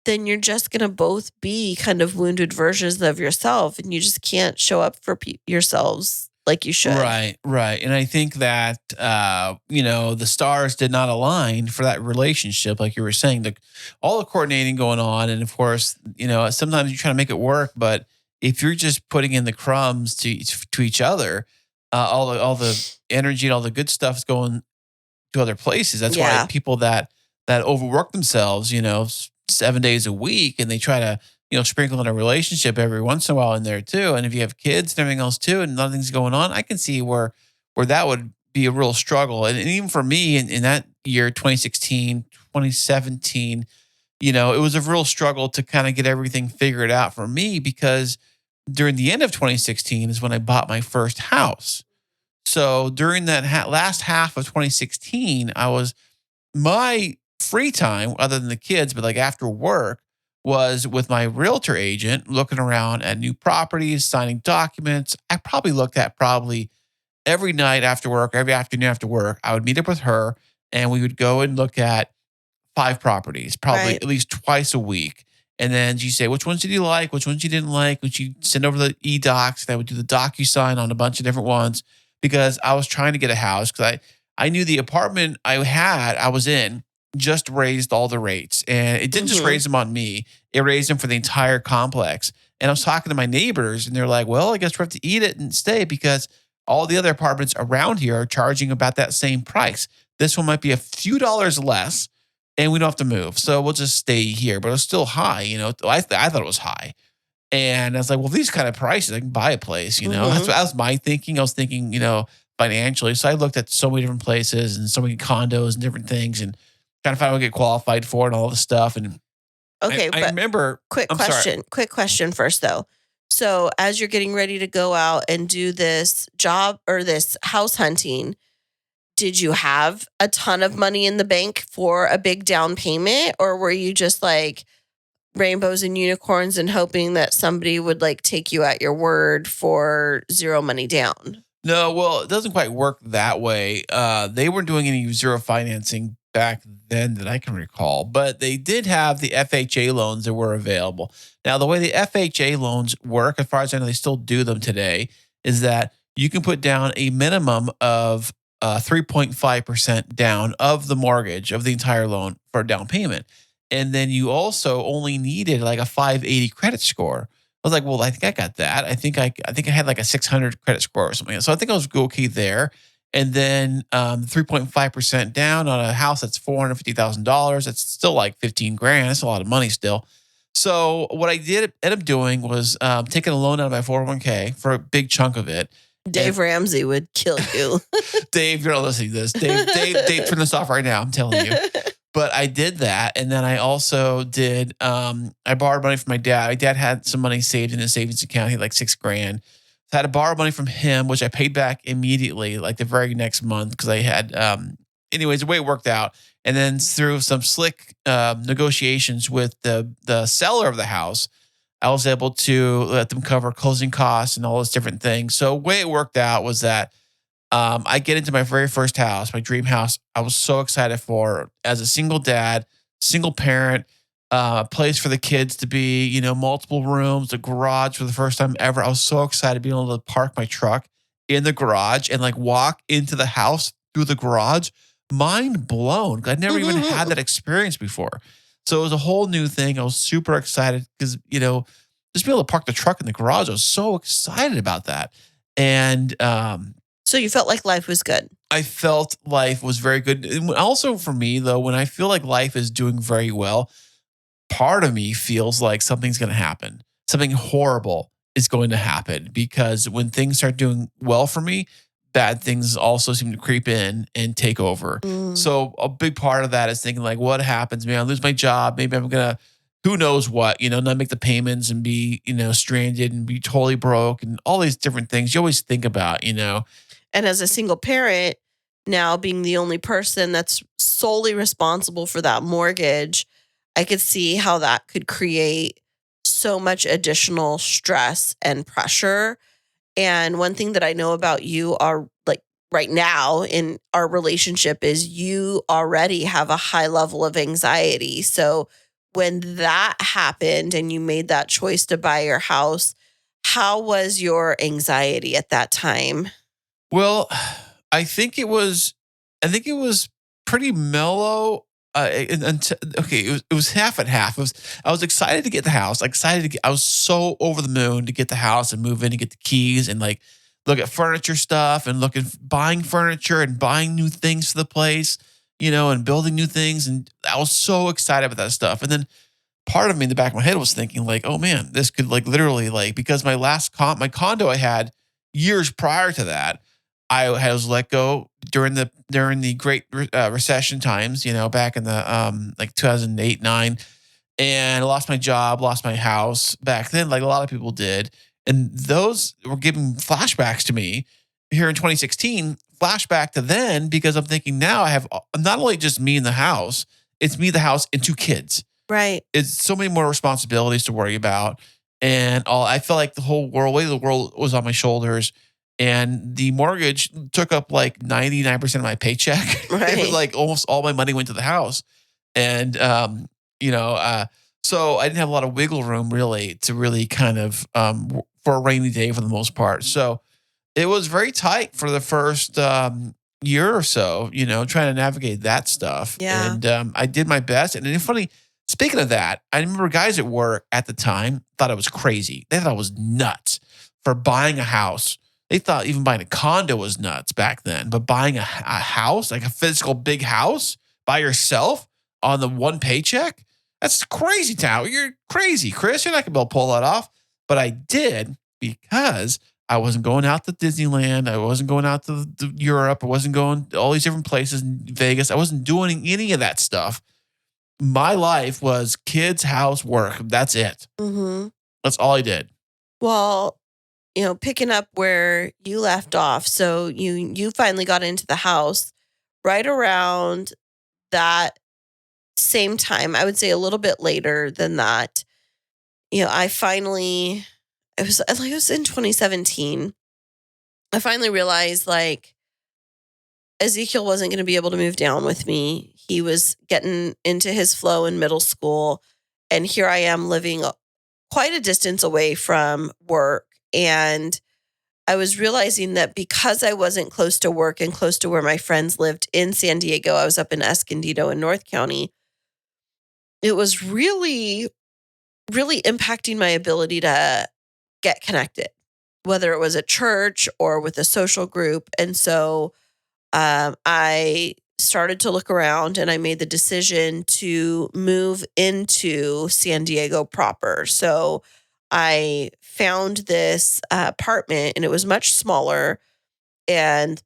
then you're just going to both be kind of wounded versions of yourself, and you just can't show up for yourselves like you should. Right. And I think that, the stars did not align for that relationship. Like you were saying, all the coordinating going on. And of course, sometimes you try to make it work, but if you're just putting in the crumbs to each other, all the energy and all the good stuff is going to other places. That's why people that overwork themselves, 7 days a week, and they try to, sprinkle in a relationship every once in a while in there too. And if you have kids and everything else too, and nothing's going on, I can see where that would be a real struggle. And even for me in that year, 2016, 2017, it was a real struggle to kind of get everything figured out for me, because during the end of 2016 is when I bought my first house. So during that last half of 2016, my free time, other than the kids, but like after work, was with my realtor agent looking around at new properties, signing documents. I probably looked at every night after work, every afternoon after work. I would meet up with her, and we would go and look at 5 properties, probably at least twice a week. And then she'd say, which ones did you like? Which ones you didn't like? And she'd send over the e-docs, and I would do the DocuSign on a bunch of different ones, because I was trying to get a house, because I knew the apartment I was in just raised all the rates. And it didn't just raise them on me. It raised them for the entire complex. And I was talking to my neighbors, and they're like, well, I guess we have to eat it and stay, because all the other apartments around here are charging about that same price. This one might be a few dollars less, and we don't have to move. So we'll just stay here. But it was still high, I thought it was high. And I was like, well, these kind of prices, I can buy a place, That was my thinking. I was thinking, financially. So I looked at so many different places and so many condos and different things, and trying to find out what I get qualified for and all this stuff. And okay, I remember. Quick question first, though. So as you're getting ready to go out and do this job or this house hunting, did you have a ton of money in the bank for a big down payment, or were you just like rainbows and unicorns and hoping that somebody would like take you at your word for zero money down. No, well, it doesn't quite work that way. They weren't doing any zero financing back then that I can recall, but they did have the FHA loans that were available. Now, the way the FHA loans work, as far as I know, they still do them today, is that you can put down a minimum of 3.5% down of the mortgage of the entire loan for a down payment. And then you also only needed like a 580 credit score. I was like, well, I think I got that. I think I had like a 600 credit score or something. So I think I was okay there. And then 3.5% down on a house that's $450,000. That's still like 15 grand. That's a lot of money still. So what I did end up doing was taking a loan out of my 401k for a big chunk of it. Dave Ramsey would kill you. Dave, you're not listening to this. Dave, turn this off right now. I'm telling you. But I did that. And then I also did, I borrowed money from my dad. My dad had some money saved in his savings account. He had like $6 grand. So I had to borrow money from him, which I paid back immediately, like the very next month, because I had, anyways, the way it worked out. And then through some slick negotiations with the seller of the house, I was able to let them cover closing costs and all those different things. So the way it worked out was that I get into my very first house, my dream house. I was so excited for as a single dad, single parent, a place for the kids to be, you know, multiple rooms, a garage for the first time ever. I was so excited being able to park my truck in the garage and like walk into the house through the garage. Mind blown. I'd never even had that experience before. So it was a whole new thing. I was super excited because, you know, just being able to park the truck in the garage, I was so excited about that. And so you felt like life was good. I felt life was very good. And also for me, though, when I feel like life is doing very well, part of me feels like something's going to happen. Something horrible is going to happen because when things start doing well for me, bad things also seem to creep in and take over. So a big part of that is thinking like, what happens? Maybe I lose my job. Maybe I'm going to, who knows what, you know, not make the payments and be, you know, stranded and be totally broke and all these different things you always think about, you know. And as a single parent, now being the only person that's solely responsible for that mortgage, I could see how that could create so much additional stress and pressure. And one thing that I know about you are like right now in our relationship is you already have a high level of anxiety. So when that happened and you made that choice to buy your house, how was your anxiety at that time? Well, I think it was pretty mellow. It was half and half. I was excited to get the house. I was so over the moon to get the house and move in and get the keys and like look at furniture stuff and buying furniture and buying new things for the place, you know, and building new things. And I was so excited about that stuff. And then part of me in the back of my head was thinking like, oh man, this could like literally like, because my my condo I had years prior to that, I was let go during the Great Recession times, you know, back in the like 2008, 9, and I lost my job, lost my house back then, like a lot of people did, and those were giving flashbacks to me here in 2016. Flashback to then because I'm thinking now I have not only just me in the house, it's me, the house, and 2 kids. Right. It's so many more responsibilities to worry about, and I felt like the whole world, weight of the world was on my shoulders. And the mortgage took up like 99% of my paycheck. Right. It was like almost all my money went to the house. And, so I didn't have a lot of wiggle room really to really kind of, for a rainy day for the most part. So it was very tight for the first year or so, you know, trying to navigate that stuff. Yeah. And I did my best. And it's funny, speaking of that, I remember guys at work at the time thought I was crazy. They thought I was nuts for buying a house. They thought even buying a condo was nuts back then, but buying a house, like a physical big house by yourself on the one paycheck, that's crazy town. You're crazy, Kris. You're not going to be able to pull that off. But I did because I wasn't going out to Disneyland. I wasn't going out to Europe. I wasn't going to all these different places in Vegas. I wasn't doing any of that stuff. My life was kids, house, work. That's it. Mm-hmm. That's all I did. Well, you know, picking up where you left off. So you finally got into the house right around that same time, I would say a little bit later than that, I finally, it was in 2017. I finally realized like Ezekiel wasn't going to be able to move down with me. He was getting into his flow in middle school. And here I am living quite a distance away from work. And I was realizing that because I wasn't close to work and close to where my friends lived in San Diego, I was up in Escondido in North County. It was really, really impacting my ability to get connected, whether it was at church or with a social group. And so I started to look around and I made the decision to move into San Diego proper. So I found this apartment and it was much smaller and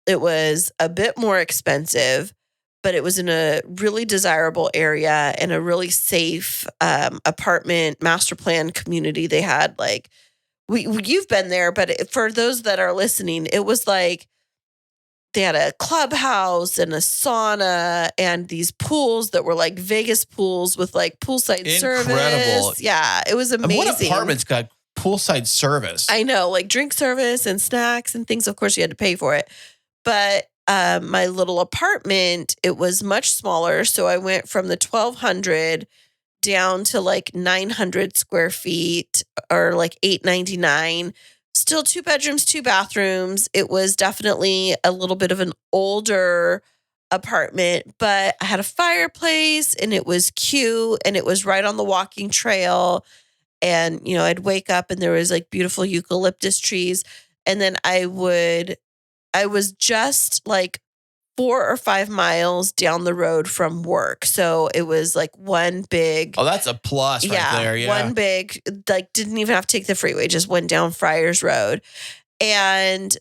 it was a bit more expensive, but it was in a really desirable area and a really safe apartment master plan community. They had like, you've been there, but for those that are listening, it was like, they had a clubhouse and a sauna and these pools that were like Vegas pools with like poolside service. Yeah, it was amazing. And what apartment's got poolside service? I know, like drink service and snacks and things. Of course, you had to pay for it. But my little apartment, it was much smaller. So I went from the 1,200 down to like 900 square feet or like 899. Still 2 bedrooms, 2 bathrooms. It was definitely a little bit of an older apartment, but I had a fireplace and it was cute and it was right on the walking trail. And, I'd wake up and there was like beautiful eucalyptus trees. And then I was just like 4 or 5 miles down the road from work. So it was like one big... Oh, that's a plus right there. Yeah. One big, like didn't even have to take the freeway, just went down Friars Road. And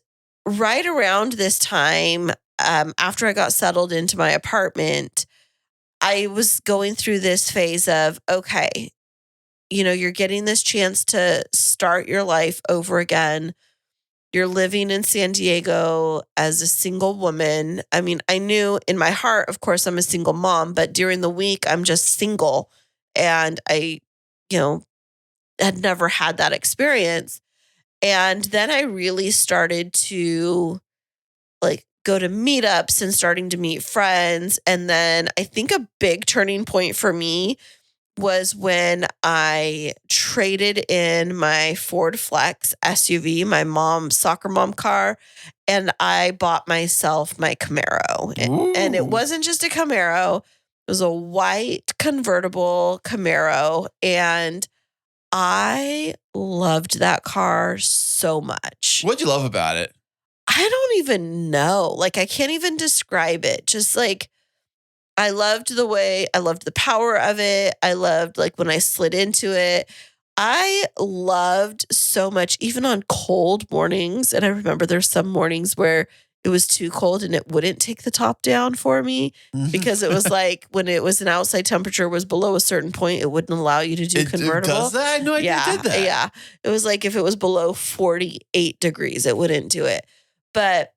right around this time, after I got settled into my apartment, I was going through this phase of, okay, you're getting this chance to start your life over again. You're living in San Diego as a single woman. I mean, I knew in my heart, of course, I'm a single mom, but during the week, I'm just single. And I, had never had that experience. And then I really started to like go to meetups and starting to meet friends. And then I think a big turning point for me was when I traded in my Ford Flex SUV, my mom's soccer mom car, and I bought myself my Camaro. And it wasn't just a Camaro. It was a white convertible Camaro. And I loved that car so much. What'd you love about it? I don't even know. Like, I can't even describe it. Just like, I loved the power of it. I loved like when I slid into it. I loved so much, even on cold mornings. And I remember there's some mornings where it was too cold and it wouldn't take the top down for me because it was like when it was an outside temperature was below a certain point, it wouldn't allow you to do convertible. Does that? I had no idea it did that. Yeah. It was like if it was below 48 degrees, it wouldn't do it. But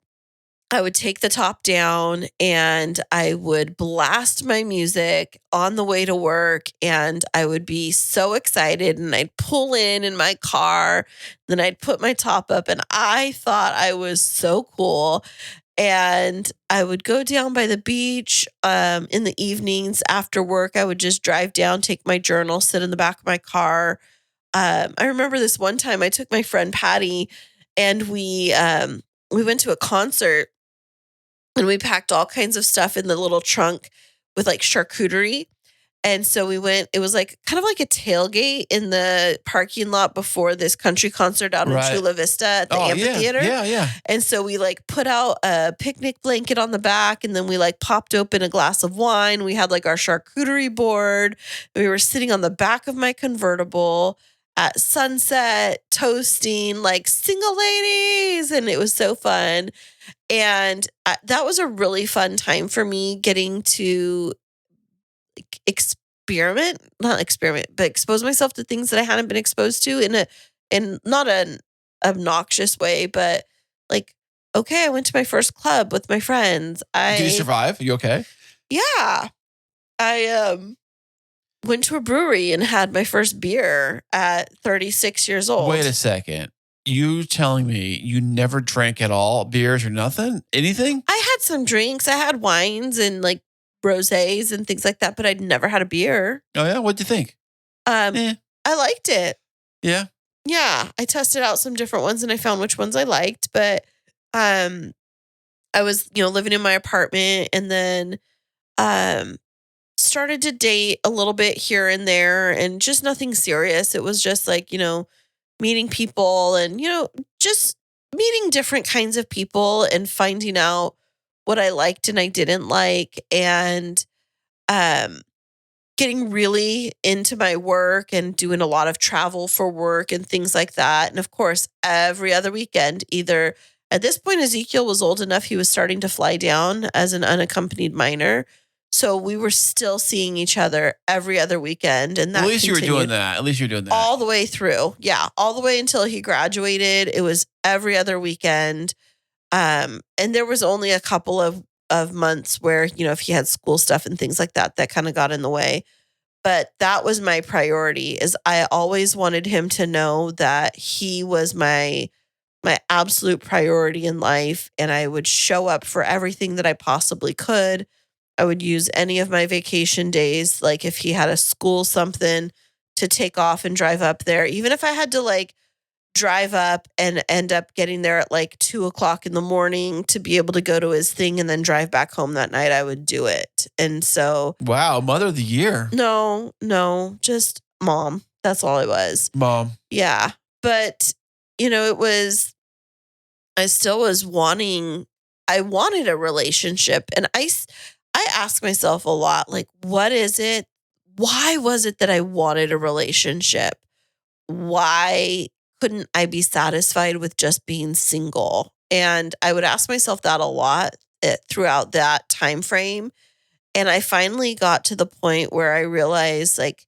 I would take the top down and I would blast my music on the way to work and I would be so excited and I'd pull in my car, then I'd put my top up and I thought I was so cool. And I would go down by the beach in the evenings after work. I would just drive down, take my journal, sit in the back of my car. I remember this one time I took my friend Patty and we went to a concert. And we packed all kinds of stuff in the little trunk with like charcuterie. And so we went, it was like kind of like a tailgate in the parking lot before this country concert out in Chula Vista at the amphitheater. Yeah. And so we like put out a picnic blanket on the back and then we like popped open a glass of wine. We had like our charcuterie board. We were sitting on the back of my convertible at sunset, toasting like single ladies. And it was so fun. And that was a really fun time for me getting to not experiment, but expose myself to things that I hadn't been exposed to in not an obnoxious way, but like, okay, I went to my first club with my friends. Did you survive? Are you okay? Yeah. I went to a brewery and had my first beer at 36 years old. Wait a second. You telling me you never drank at all? Beers or nothing? Anything? I had some drinks. I had wines and like rosés and things like that, but I'd never had a beer. Oh, yeah? What'd you think? I liked it. Yeah. Yeah, I tested out some different ones and I found which ones I liked, but I was, living in my apartment and then started to date a little bit here and there and just nothing serious. It was just like, meeting people and, just meeting different kinds of people and finding out what I liked and I didn't like and getting really into my work and doing a lot of travel for work and things like that. And of course, every other weekend, either at this point, Ezekiel was old enough, he was starting to fly down as an unaccompanied minor. So we were still seeing each other every other weekend. And that At least you were doing continued that. At least you were doing that. all the way through. Yeah. All the way until he graduated. It was every other weekend. And there was only a couple of months where, if he had school stuff and things like that, that kind of got in the way. But that was my priority is I always wanted him to know that he was my absolute priority in life. And I would show up for everything that I possibly could. I would use any of my vacation days, like if he had a school something to take off and drive up there, even if I had to like drive up and end up getting there at like 2:00 in the morning to be able to go to his thing and then drive back home that night, I would do it. And so, wow, Mother of the Year. No, just mom. That's all it was. Mom. Yeah. But, I still was I wanted a relationship. And I ask myself a lot, like, what is it? Why was it that I wanted a relationship? Why couldn't I be satisfied with just being single? And I would ask myself that a lot throughout that time frame. And I finally got to the point where I realized like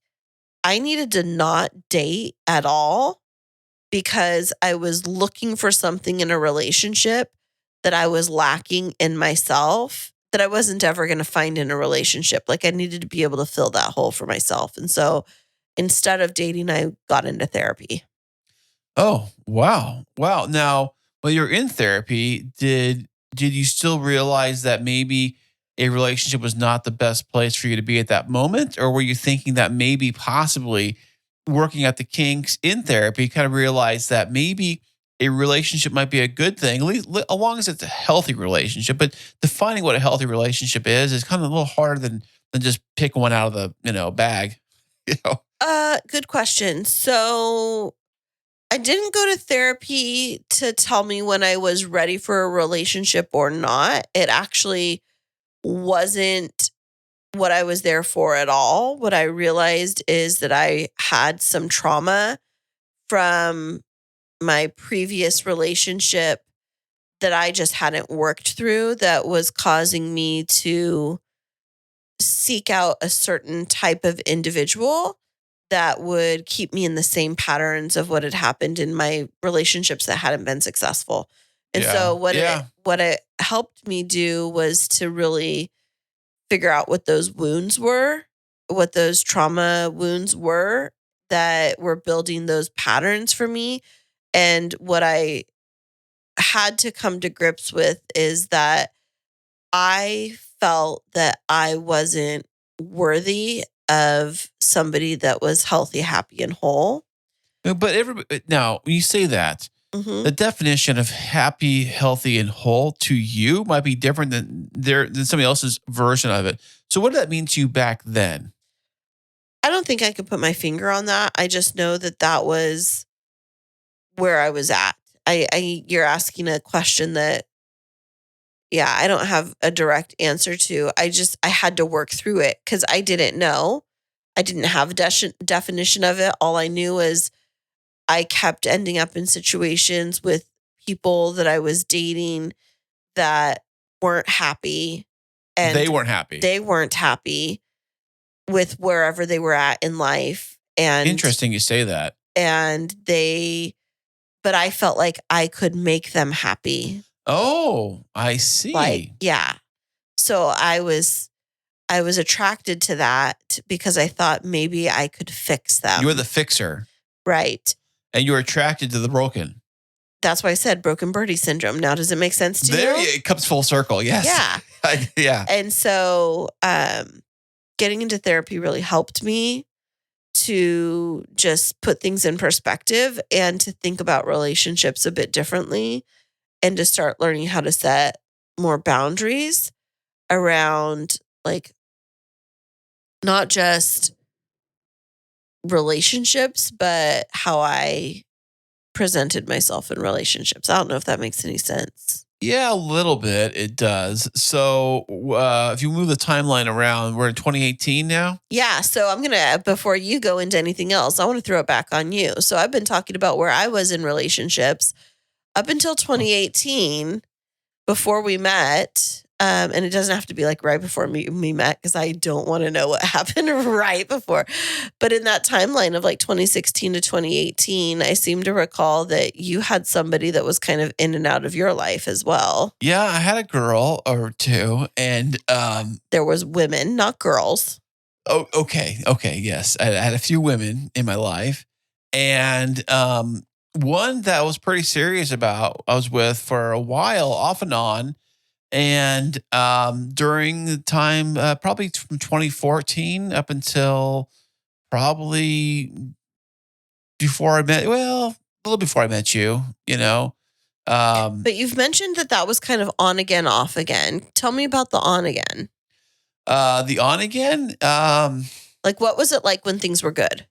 I needed to not date at all because I was looking for something in a relationship that I was lacking in myself that I wasn't ever going to find in a relationship. Like I needed to be able to fill that hole for myself. And so instead of dating, I got into therapy. Oh, wow. Wow. Now, when you're in therapy, did you still realize that maybe a relationship was not the best place for you to be at that moment? Or were you thinking that maybe possibly working at the kinks in therapy kind of realized that maybe a relationship might be a good thing, at least as long as it's a healthy relationship? But defining what a healthy relationship is kind of a little harder than just pick one out of the bag. Good question. So I didn't go to therapy to tell me when I was ready for a relationship or not. It actually wasn't what I was there for at all. What I realized is that I had some trauma from my previous relationship that I just hadn't worked through that was causing me to seek out a certain type of individual that would keep me in the same patterns of what had happened in my relationships that hadn't been successful. And so what it helped me do was to really figure out what those wounds were, what those trauma wounds were that were building those patterns for me. And what I had to come to grips with is that I felt that I wasn't worthy of somebody that was healthy, happy, and whole. But everybody, now, when you say that, Mm-hmm. the definition of happy, healthy, and whole to you might be different than somebody else's version of it. So what did that mean to you back then? I don't think I could put my finger on that. I just know that that was where I was at. You're asking a question that, I don't have a direct answer to. I had to work through it because I didn't know. I didn't have a definition of it. All I knew was I kept ending up in situations with people that I was dating that weren't happy. And They weren't happy. They weren't happy with wherever they were at in life. And Interesting you say that. But I felt like I could make them happy. Oh, I see. So I I was attracted to that because I thought maybe I could fix them. You were the fixer. Right. And you were attracted to the broken. That's why I said broken birdie syndrome. Now, does it make sense to There, you? it comes full circle. Yes. Yeah. Yeah. And so getting into therapy really helped me to just put things in perspective and to think about relationships a bit differently and to start learning how to set more boundaries around like not just relationships, but how I presented myself in relationships. I don't know if that makes any sense. Yeah, a little bit. It does. So if you move the timeline around, we're in 2018 now. Yeah. So I'm going to, before you go into anything else, I want to throw it back on you. So I've been talking about where I was in relationships up until 2018 before we met. And it doesn't have to be like right before we met because I don't want to know what happened right before. But in that timeline of like 2016 to 2018, I seem to recall that you had somebody that was kind of in and out of your life as well. Yeah, I had a girl or two, and there was women, not girls. Oh, okay, yes, I had a few women in my life, and one that I was pretty serious about. I was with for a while, off and on. And during the time, probably from 2014 up until probably before I met, well, a little before I met you, you know. But you've mentioned that was kind of on again, off again. Tell me about the on again. The on again? Like, what was it like when things were good?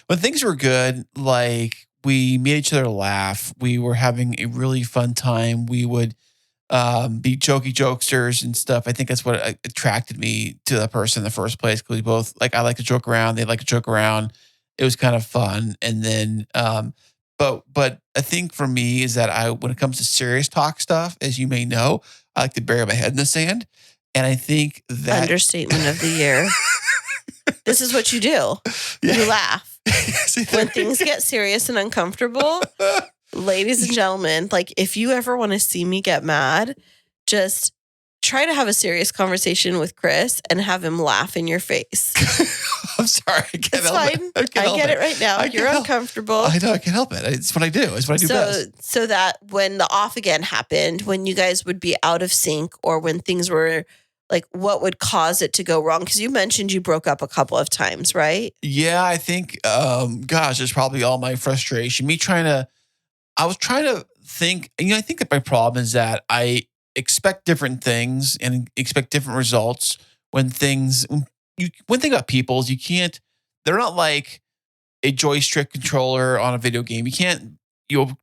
When things were good, like we made each other laugh. We were having a really fun time. We would be jokey jokesters and stuff. I think that's what attracted me to that person in the first place. Because we both I like to joke around. They like to joke around. It was kind of fun. And then, but I think for me is that when it comes to serious talk stuff, as you may know, I like to bury my head in the sand. And I think that understatement of the year. This is what you do. Yeah. You laugh when things get serious and uncomfortable. Ladies and gentlemen, like if you ever want to see me get mad, just try to have a serious conversation with Kris and have him laugh in your face. I'm sorry. I can't it's help fine. it. I get it right now. You're uncomfortable. I know. I can't help it. It's what I do. It's what I do best. So that when the off again happened, when you guys would be out of sync or when things were like, what would cause it to go wrong? Because you mentioned you broke up a couple of times, right? Yeah, I think, it's probably all my frustration. I was trying to think, I think that my problem is that I expect different things and expect different results when one thing about people is they're not like a joystick controller on a video game. You can't,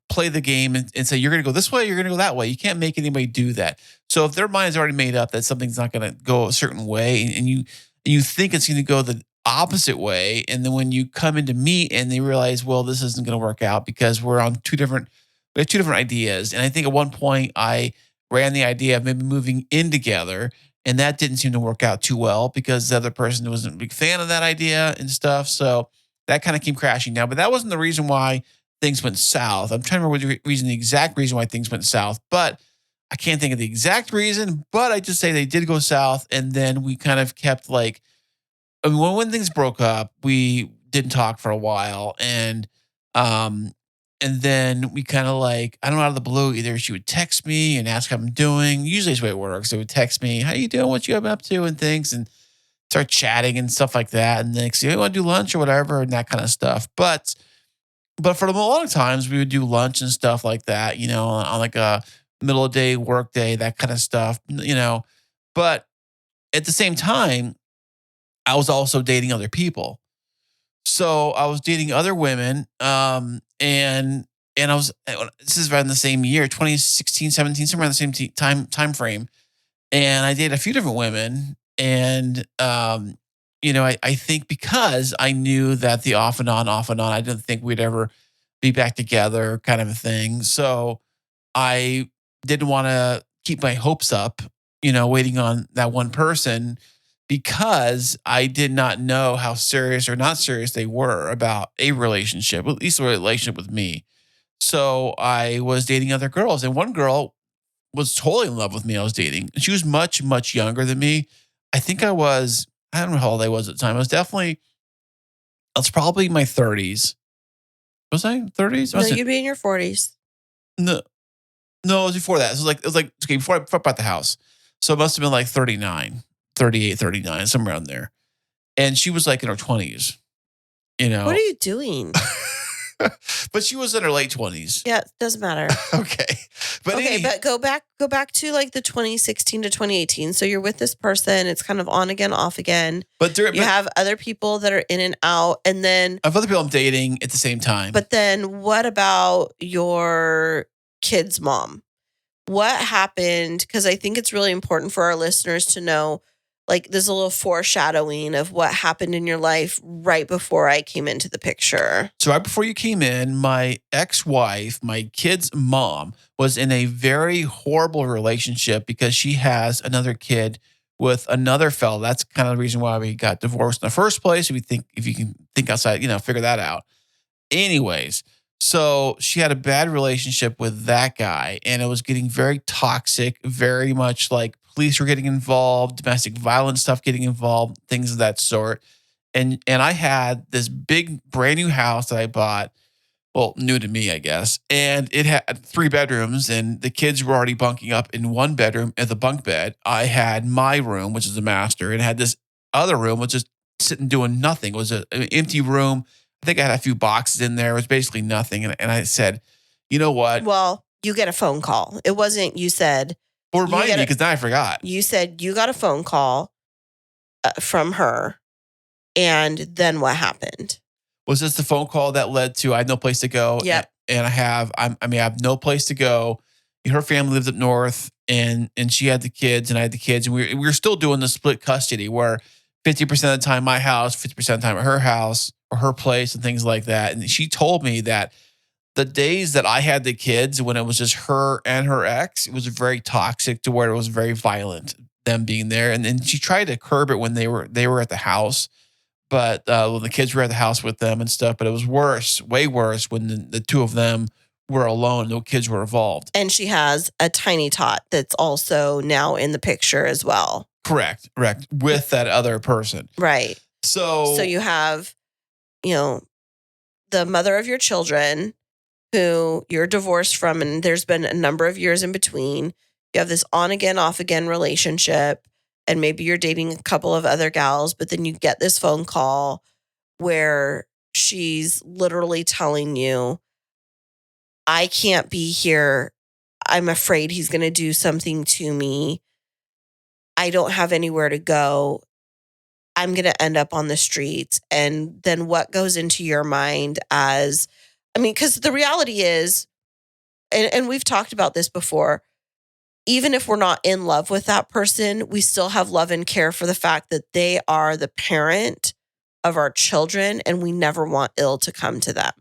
play the game and say, you're going to go this way, you're going to go that way. You can't make anybody do that. So if their mind's already made up that something's not going to go a certain way and you think it's going to go the opposite way. And then when you come into meet and they realize, well, this isn't going to work out because we have two different ideas. And I think at one point I ran the idea of maybe moving in together, and that didn't seem to work out too well because the other person wasn't a big fan of that idea and stuff. So that kind of came crashing down, but that wasn't the reason why things went south. I'm trying to remember the exact reason why things went south, but I can't think of the exact reason, but I just say they did go south. And then we kind of kept when things broke up, we didn't talk for a while. And then we kind of I don't know, out of the blue, either she would text me and ask how I'm doing. Usually it's the way it works. They would text me, how you doing? What you been up to? And things, and start chatting and stuff like that. And then you want to do lunch or whatever and that kind of stuff. But for a lot of times we would do lunch and stuff like that, on like a middle of the day, work day, that kind of stuff, But at the same time, I was also dating other people. So I was dating other women, and I was, this is around the same year, 2016, 17, somewhere around the same time frame. And I dated a few different women. And, I think because I knew that the off and on, I didn't think we'd ever be back together kind of a thing. So I didn't want to keep my hopes up, waiting on that one person, because I did not know how serious or not serious they were about a relationship, at least a relationship with me. So I was dating other girls, and one girl was totally in love with me. I was dating. She was much, much younger than me. I think I don't know how old I was at the time. I was probably in my 30s. Was I 30s? No, you'd be in your 40s. No, no, it was before that. It was like okay, before I bought the house. So it must have been like 39, 38, 39, somewhere around there. And she was like in her 20s, you know. What are you doing? But she was in her late 20s. Yeah, it doesn't matter. Okay. But go back to like the 2016 to 2018. So you're with this person. It's kind of on again, off again. But you have other people that are in and out. And then I have other people I'm dating at the same time. But then what about your kid's mom? What happened? Because I think it's really important for our listeners to know, like, there's a little foreshadowing of what happened in your life right before I came into the picture. So right before you came in, my ex-wife, my kid's mom, was in a very horrible relationship because she has another kid with another fella. That's kind of the reason why we got divorced in the first place. If you can think outside, figure that out. Anyways, so she had a bad relationship with that guy, and it was getting very toxic, very much like police were getting involved, domestic violence stuff getting involved, things of that sort. And I had this big brand new house that I bought, well, new to me, I guess. And it had 3 bedrooms, and the kids were already bunking up in one bedroom at the bunk bed. I had my room, which is the master, and had this other room, which is sitting doing nothing. It was an empty room. I think I had a few boxes in there. It was basically nothing. And I said, you know what? Well, you get a phone call. It wasn't you said. Well, remind me, because now I forgot. You said you got a phone call from her. And then what happened? Was this the phone call that led to I had no place to go? Yep. And I have no place to go. Her family lived up north, and she had the kids, and I had the kids, and we were still doing the split custody where 50% of the time my house, 50% of the time at her house or her place and things like that. And she told me that the days that I had the kids, when it was just her and her ex, it was very toxic to where it was very violent, them being there. And then she tried to curb it when they were at the house. But when the kids were at the house with them and stuff, but it was worse, way worse when the two of them were alone. No kids were involved. And she has a tiny tot that's also now in the picture as well. Correct. With that other person. Right. So you have, the mother of your children who you're divorced from, and there's been a number of years in between. You have this on again, off again relationship. And maybe you're dating a couple of other gals, but then you get this phone call where she's literally telling you, I can't be here. I'm afraid he's going to do something to me. I don't have anywhere to go. I'm going to end up on the streets. And then what goes into your mind because the reality is, and we've talked about this before, even if we're not in love with that person, we still have love and care for the fact that they are the parent of our children, and we never want ill to come to them.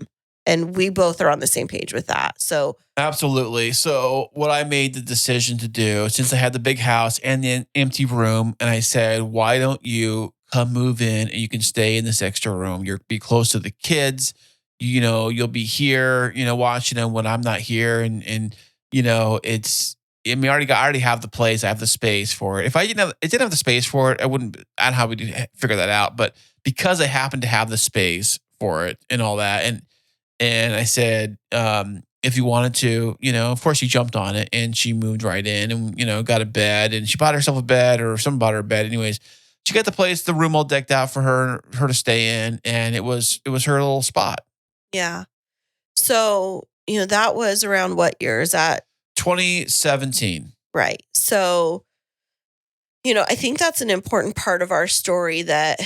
And we both are on the same page with that. So absolutely. So what I made the decision to do, since I had the big house and the empty room, and I said, why don't you come move in and you can stay in this extra room? You'll be close to the kids. You'll be here, watching them when I'm not here. And I already have the place. I have the space for it. If I didn't have the space for it, I don't know how we figure that out. But because I happen to have the space for it and all that, and I said, if you wanted to, of course she jumped on it and she moved right in and, got a bed, and she bought herself a bed, or someone bought her a bed. Anyways, she got the room all decked out for her to stay in. And it was her little spot. Yeah. So, that was around what year? Is that 2017? Right. So, I think that's an important part of our story that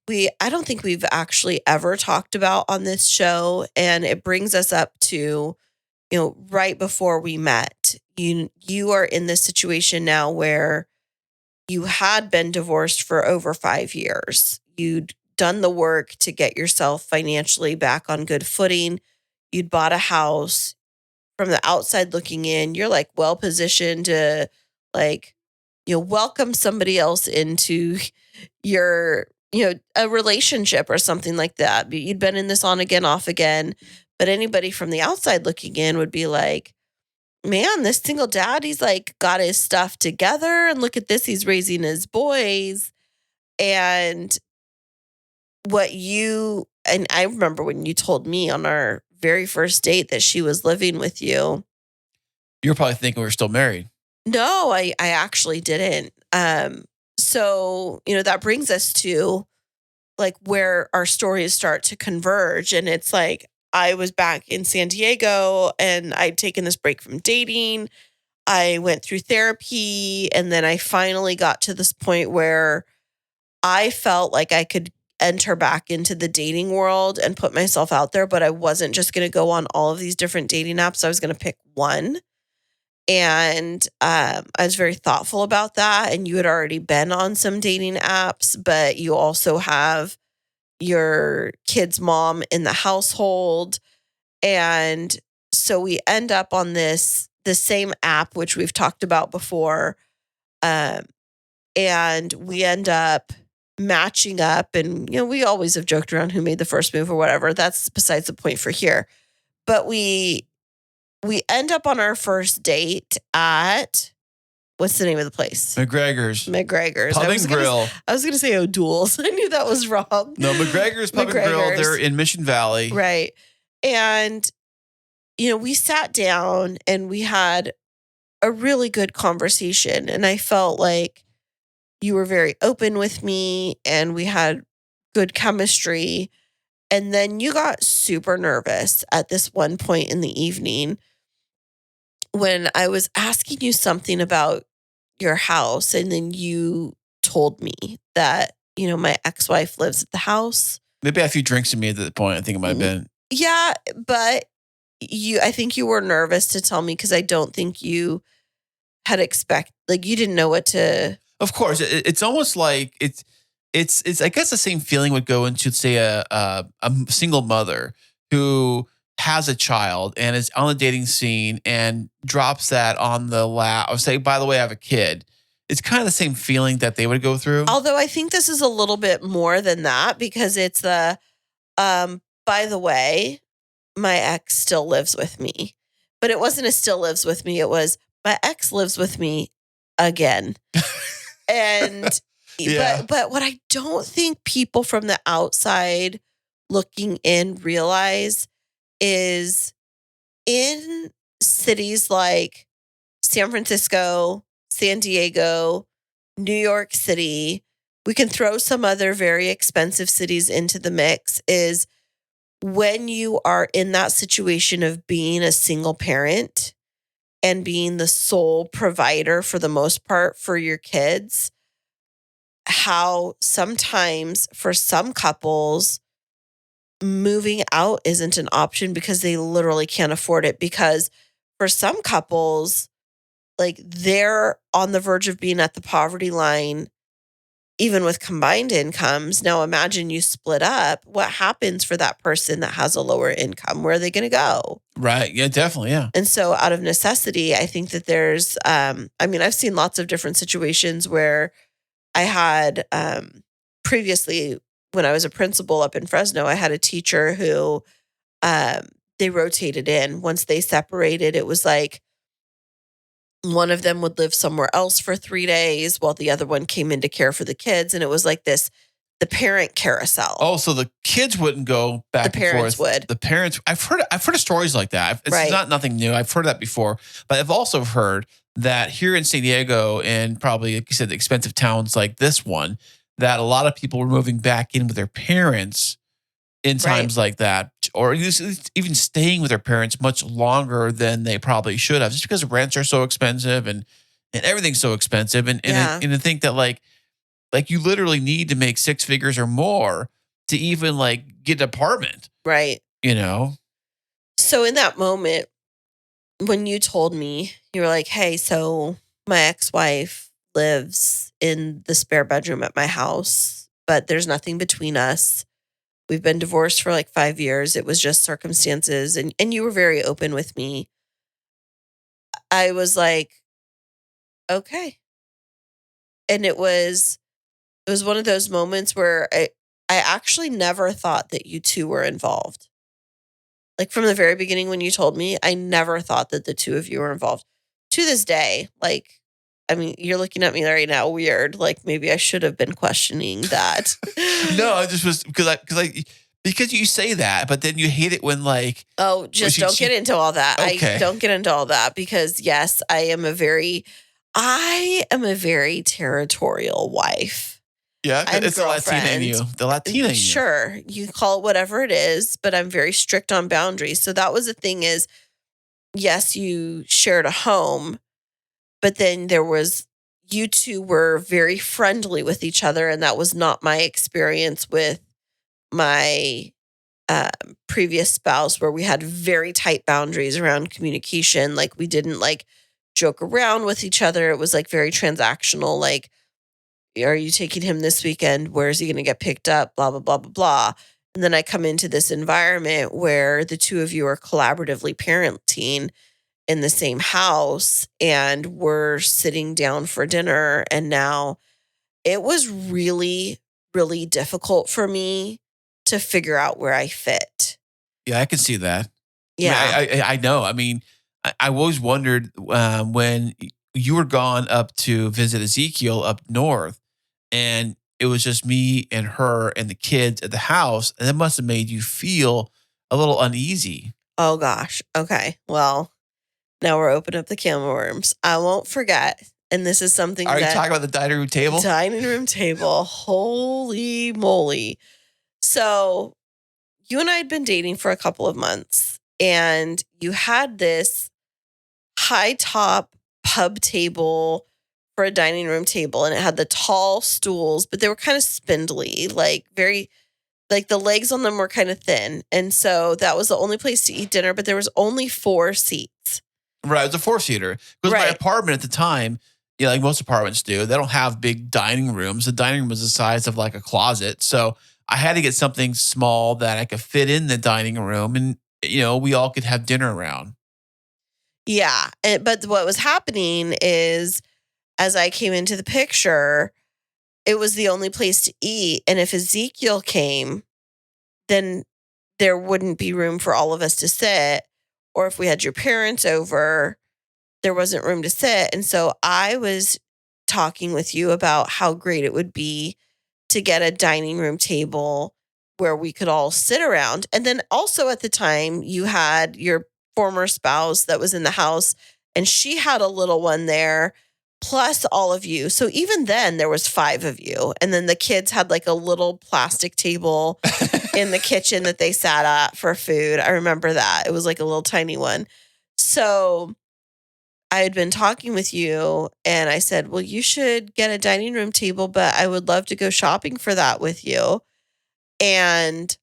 I don't think we've actually ever talked about on this show. And it brings us up to, right before we met. You are in this situation now where you had been divorced for over 5 years. You'd done the work to get yourself financially back on good footing. You'd bought a house. From the outside looking in, you're like well positioned to welcome somebody else into your, a relationship or something like that. You'd been in this on again, off again. But anybody from the outside looking in would be like, man, this single dad, he's got his stuff together. And look at this, he's raising his boys. And and I remember when you told me on our very first date that she was living with you. You were probably thinking we were still married. No, I actually didn't. So, that brings us to like where our stories start to converge. And it's like, I was back in San Diego and I'd taken this break from dating. I went through therapy, and then I finally got to this point where I felt like I could enter back into the dating world and put myself out there, but I wasn't just going to go on all of these different dating apps. I was going to pick one. And I was very thoughtful about that. And you had already been on some dating apps, but you also have your kid's mom in the household. And so we end up on the same app, which we've talked about before. And we end up matching up. And, we always have joked around who made the first move or whatever. That's besides the point for here. But we end up on our first date at, what's the name of the place? McGregor's. Pub and Grill. I was going to say O'Doul's. I knew that was wrong. No, McGregor's Pub and Grill. They're in Mission Valley. Right. And, we sat down and we had a really good conversation. And I felt like you were very open with me and we had good chemistry. And then you got super nervous at this one point in the evening when I was asking you something about your house. And then you told me that, my ex-wife lives at the house. Maybe a few drinks in me at that point. I think it might have been. Yeah, but I think you were nervous to tell me because I don't think you had you didn't know what to. Of course, it's almost like it's I guess the same feeling would go into, say, a single mother who has a child and is on the dating scene and drops that on the lap or say, by the way, I have a kid. It's kind of the same feeling that they would go through. Although I think this is a little bit more than that because it's by the way, my ex still lives with me. But it wasn't a still lives with me. It was my ex lives with me again. And Yeah. but what I don't think people from the outside looking in realize is in cities like San Francisco, San Diego, New York City, we can throw some other very expensive cities into the mix, is when you are in that situation of being a single parent and being the sole provider for the most part for your kids, how sometimes for some couples, moving out isn't an option because they literally can't afford it. Because for some couples, like they're on the verge of being at the poverty line, even with combined incomes. Now imagine you split up. What happens for that person that has a lower income? Where are they going to go? Right. Yeah, definitely. Yeah. And so out of necessity, I think that there's, I've seen lots of different situations where I had previously, when I was a principal up in Fresno, I had a teacher who they rotated in. Once they separated, it was like one of them would live somewhere else for 3 days while the other one came in to care for the kids. And it was like the parent carousel. Oh, so the kids wouldn't go back and forth. The parents would. The parents, I've heard of stories like that. It's Right. not nothing new. I've heard that before. But I've also heard that here in San Diego and probably, like you said, the expensive towns like this one, that a lot of people were moving back in with their parents in times like that, or even staying with their parents much longer than they probably should have, just because rents are so expensive and everything's so expensive. And I think that like you literally need to make 6 figures or more to even like get an apartment. Right. So in that moment, when you told me, you were like, hey, so my ex-wife lives in the spare bedroom at my house, but there's nothing between us. We've been divorced for like 5 years. It was just circumstances. And you were very open with me. I was like, okay. And it was one of those moments where I actually never thought that you two were involved. Like from the very beginning when you told me, I never thought that the two of you were involved. To this day, like I mean, you're looking at me right now weird. Like maybe I should have been questioning that. No, I just was because you say that, but then you hate it when like just don't get into all that. Okay. I don't get into all that because yes, I am a very territorial wife. Yeah, it's the Latina in you. The Latina in you. Sure, you call it whatever it is, but I'm very strict on boundaries. So that was the thing is, yes, you shared a home, but then you two were very friendly with each other, and that was not my experience with my previous spouse, where we had very tight boundaries around communication. Like we didn't like joke around with each other. It was like very transactional. Like, are you taking him this weekend? Where is he going to get picked up? Blah, blah, blah, blah, blah. And then I come into this environment where the two of you are collaboratively parenting in the same house, and we're sitting down for dinner. And now it was really, really difficult for me to figure out where I fit. Yeah, I can see that. Yeah. I know. I mean, I always wondered when you were gone up to visit Ezekiel up north, and it was just me and her and the kids at the house, and that must have made you feel a little uneasy. Oh, gosh. Okay. Well, now we're opening up the can of worms. I won't forget. And this is something Are you talking about the dining room table? Dining room table. Holy moly. So you and I had been dating for a couple of months, and you had this high top pub table for a dining room table, and it had the tall stools, but they were kind of spindly, like very, like the legs on them were kind of thin. And so that was the only place to eat dinner, but there was only 4 seats. Right. It was a 4-seater. Because my apartment at the time, like most apartments do, they don't have big dining rooms. The dining room was the size of like a closet. So I had to get something small that I could fit in the dining room, and, we all could have dinner around. Yeah. But what was happening is, as I came into the picture, it was the only place to eat. And if Ezekiel came, then there wouldn't be room for all of us to sit. Or if we had your parents over, there wasn't room to sit. And so I was talking with you about how great it would be to get a dining room table where we could all sit around. And then also at the time, you had your former spouse that was in the house, and she had a little one there, plus all of you. So even then there was 5 of you. And then the kids had like a little plastic table in the kitchen that they sat at for food. I remember that. It was like a little tiny one. So I had been talking with you, and I said, well, you should get a dining room table, but I would love to go shopping for that with you. And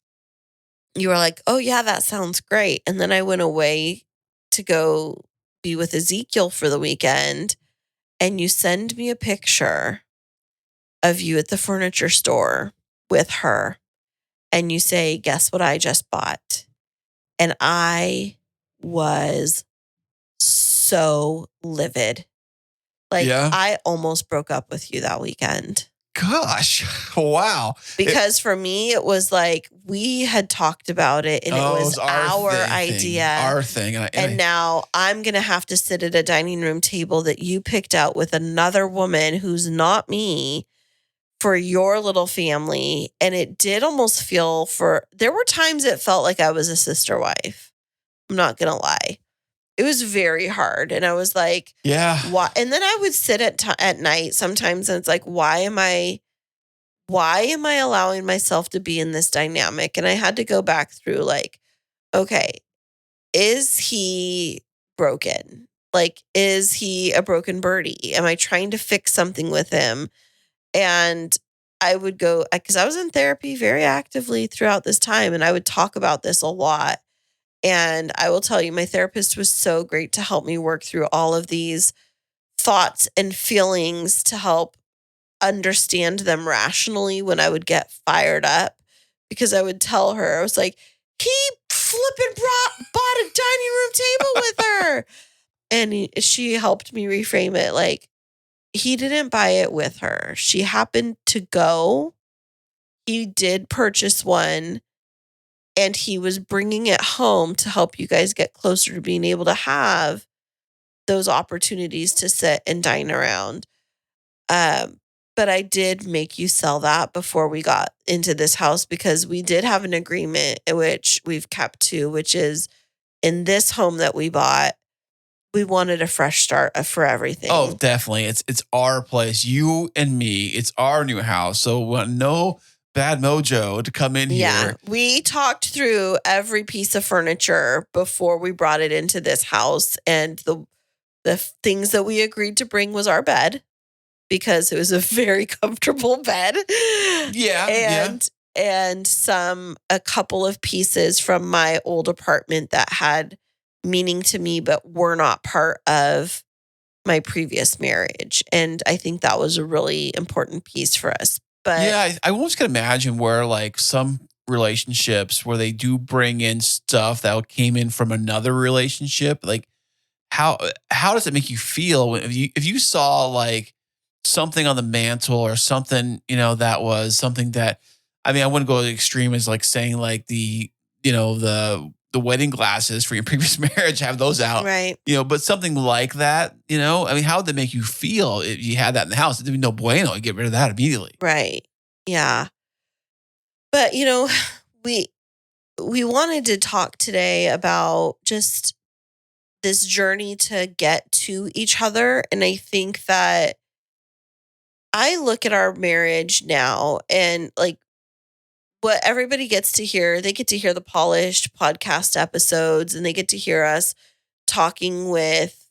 you were like, oh yeah, that sounds great. And then I went away to go be with Ezekiel for the weekend, and you send me a picture of you at the furniture store with her, and you say, guess what I just bought? And I was so livid. Like, I almost broke up with you that weekend. Gosh, wow. Because for me, it was like we had talked about it, and it was our idea. Our thing. And now I'm going to have to sit at a dining room table that you picked out with another woman who's not me for your little family. And it did almost feel there were times it felt like I was a sister wife. I'm not going to lie. It was very hard. And I was like, yeah. Why? And then I would sit at night sometimes, and it's like, why am I allowing myself to be in this dynamic? And I had to go back through like, okay, is he broken? Like, is he a broken birdie? Am I trying to fix something with him? And I would go, because I was in therapy very actively throughout this time, and I would talk about this a lot. And I will tell you, my therapist was so great to help me work through all of these thoughts and feelings to help understand them rationally when I would get fired up, because I would tell her, I was like, he flipping bought a dining room table with her. And she helped me reframe it. Like, he didn't buy it with her. She happened to go. He did purchase one, and he was bringing it home to help you guys get closer to being able to have those opportunities to sit and dine around. But I did make you sell that before we got into this house because we did have an agreement, which we've kept to, which is in this home that we bought, we wanted a fresh start for everything. Oh, definitely. It's our place. You and me. It's our new house. So we want no bad mojo to come in here. We talked through every piece of furniture before we brought it into this house. And the things that we agreed to bring was our bed because it was a very comfortable bed. Yeah. And a couple of pieces from my old apartment that had meaning to me, but were not part of my previous marriage. And I think that was a really important piece for us. But yeah, I almost can imagine where like some relationships where they do bring in stuff that came in from another relationship. Like how does it make you feel if you saw like something on the mantle or something, that was something that, I mean, I wouldn't go to the extreme as like saying like the wedding glasses for your previous marriage, have those out. Right. But something like that, I mean, how would that make you feel if you had that in the house? It'd be no bueno. You get rid of that immediately. Right. Yeah. But, we wanted to talk today about just this journey to get to each other. And I think that I look at our marriage now and like what everybody gets to hear, they get to hear the polished podcast episodes and they get to hear us talking with,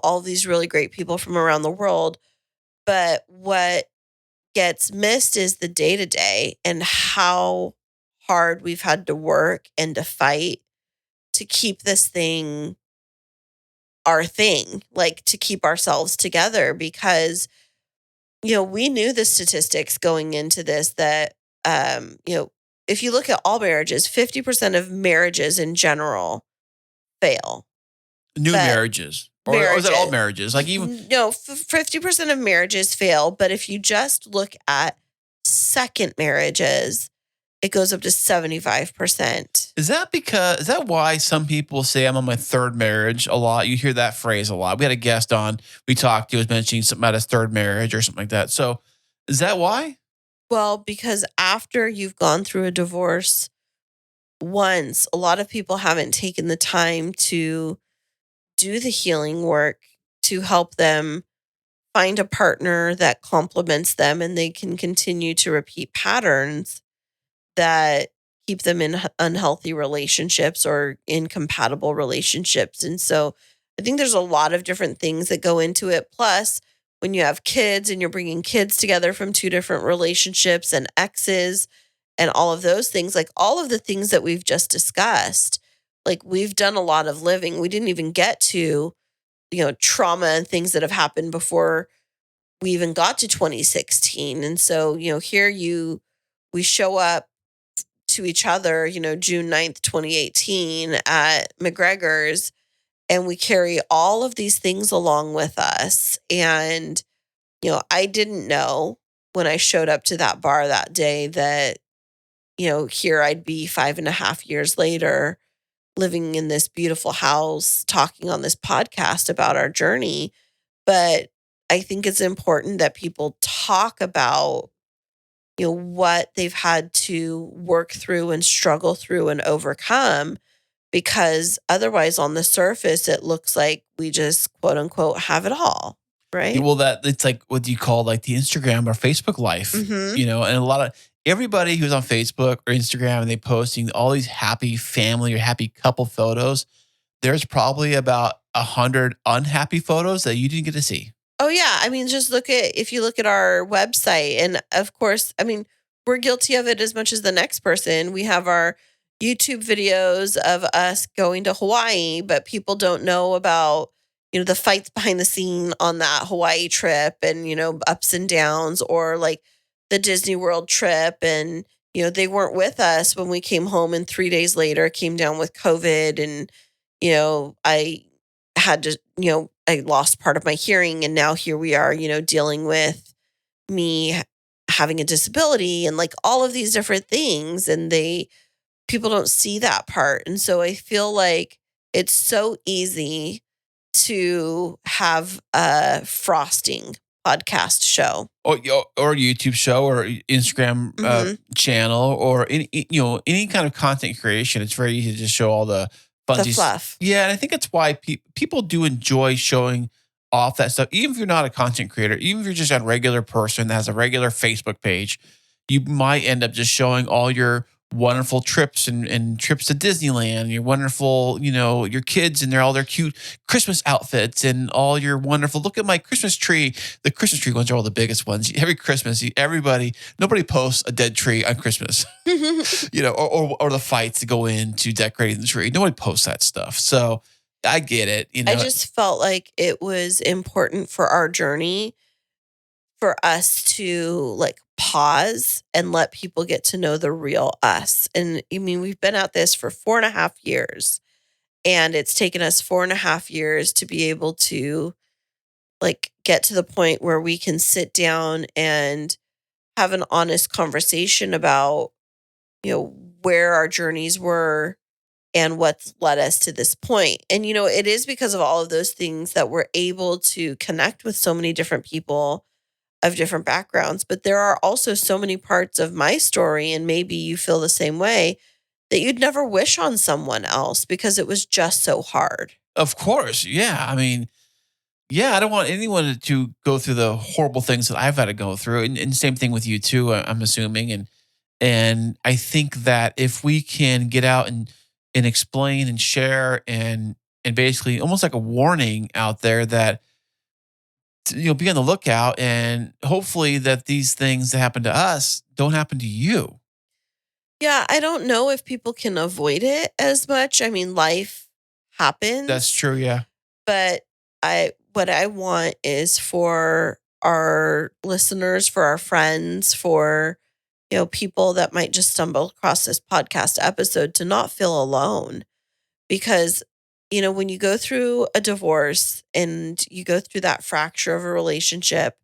all these really great people from around the world. But what gets missed is the day to day and how hard we've had to work and to fight to keep this thing our thing, like to keep ourselves together because, we knew the statistics going into this that, if you look at all marriages, 50% of marriages in general fail. New marriages. Or is that all marriages? Like even no, 50% of marriages fail. But if you just look at second marriages, it goes up to 75%. Is that why some people say I'm on my third marriage a lot? You hear that phrase a lot. We had a guest on, we talked, he was mentioning something about his third marriage or something like that. So is that why? Well, because after you've gone through a divorce once, a lot of people haven't taken the time to do the healing work to help them find a partner that complements them and they can continue to repeat patterns that keep them in unhealthy relationships or incompatible relationships. And so I think there's a lot of different things that go into it. Plus, when you have kids and you're bringing kids together from two different relationships and exes and all of those things, like all of the things that we've just discussed, like we've done a lot of living. We didn't even get to, trauma and things that have happened before we even got to 2016. And so, we show up to each other, June 9th, 2018 at McGregor's, and we carry all of these things along with us. And, I didn't know when I showed up to that bar that day that, here I'd be 5.5 years later, living in this beautiful house, talking on this podcast about our journey. But I think it's important that people talk about, what they've had to work through and struggle through and overcome, because otherwise on the surface, it looks like we just quote unquote have it all. Right. Well, that it's like what you call like the Instagram or Facebook life, and a lot of everybody who's on Facebook or Instagram and they posting all these happy family or happy couple photos. There's probably about 100 unhappy photos that you didn't get to see. Oh yeah. I mean, just if you look at our website, and of course, I mean, we're guilty of it as much as the next person. We have our YouTube videos of us going to Hawaii, but people don't know about, the fights behind the scene on that Hawaii trip and, ups and downs, or like the Disney World trip. And, they weren't with us when we came home and 3 days later came down with COVID. And, I had to, I lost part of my hearing, and now here we are, dealing with me having a disability and like all of these different things. And people don't see that part. And so I feel like it's so easy to have a frosting podcast show. Or YouTube show or Instagram channel or any kind of content creation. It's very easy to just show all the The funsies. fluff. Yeah, and I think that's why people do enjoy showing off that stuff. Even if you're not a content creator, even if you're just a regular person that has a regular Facebook page, you might end up just showing all your wonderful trips and trips to Disneyland, your wonderful, your kids and all their cute Christmas outfits and all your wonderful, look at my Christmas tree. The Christmas tree ones are all the biggest ones. Every Christmas, nobody posts a dead tree on Christmas, or the fights that go into decorating the tree. Nobody posts that stuff. So I get it. I just felt like it was important for our journey for us to like pause and let people get to know the real us. And I mean, we've been at this for 4.5 years, and it's taken us 4.5 years to be able to like get to the point where we can sit down and have an honest conversation about, where our journeys were and what's led us to this point. And, it is because of all of those things that we're able to connect with so many different people of different backgrounds. But there are also so many parts of my story, and maybe you feel the same way, that you'd never wish on someone else because it was just so hard. Of course. Yeah. I mean, I don't want anyone to go through the horrible things that I've had to go through. And same thing with you too, I'm assuming. And I think that if we can get out and explain and share and basically almost like a warning out there that, be on the lookout, and hopefully that these things that happen to us don't happen to you. Yeah, I don't know if people can avoid it as much. I mean, life happens. That's true, yeah. But what I want is for our listeners, for our friends, for people that might just stumble across this podcast episode to not feel alone. Because when you go through a divorce and you go through that fracture of a relationship,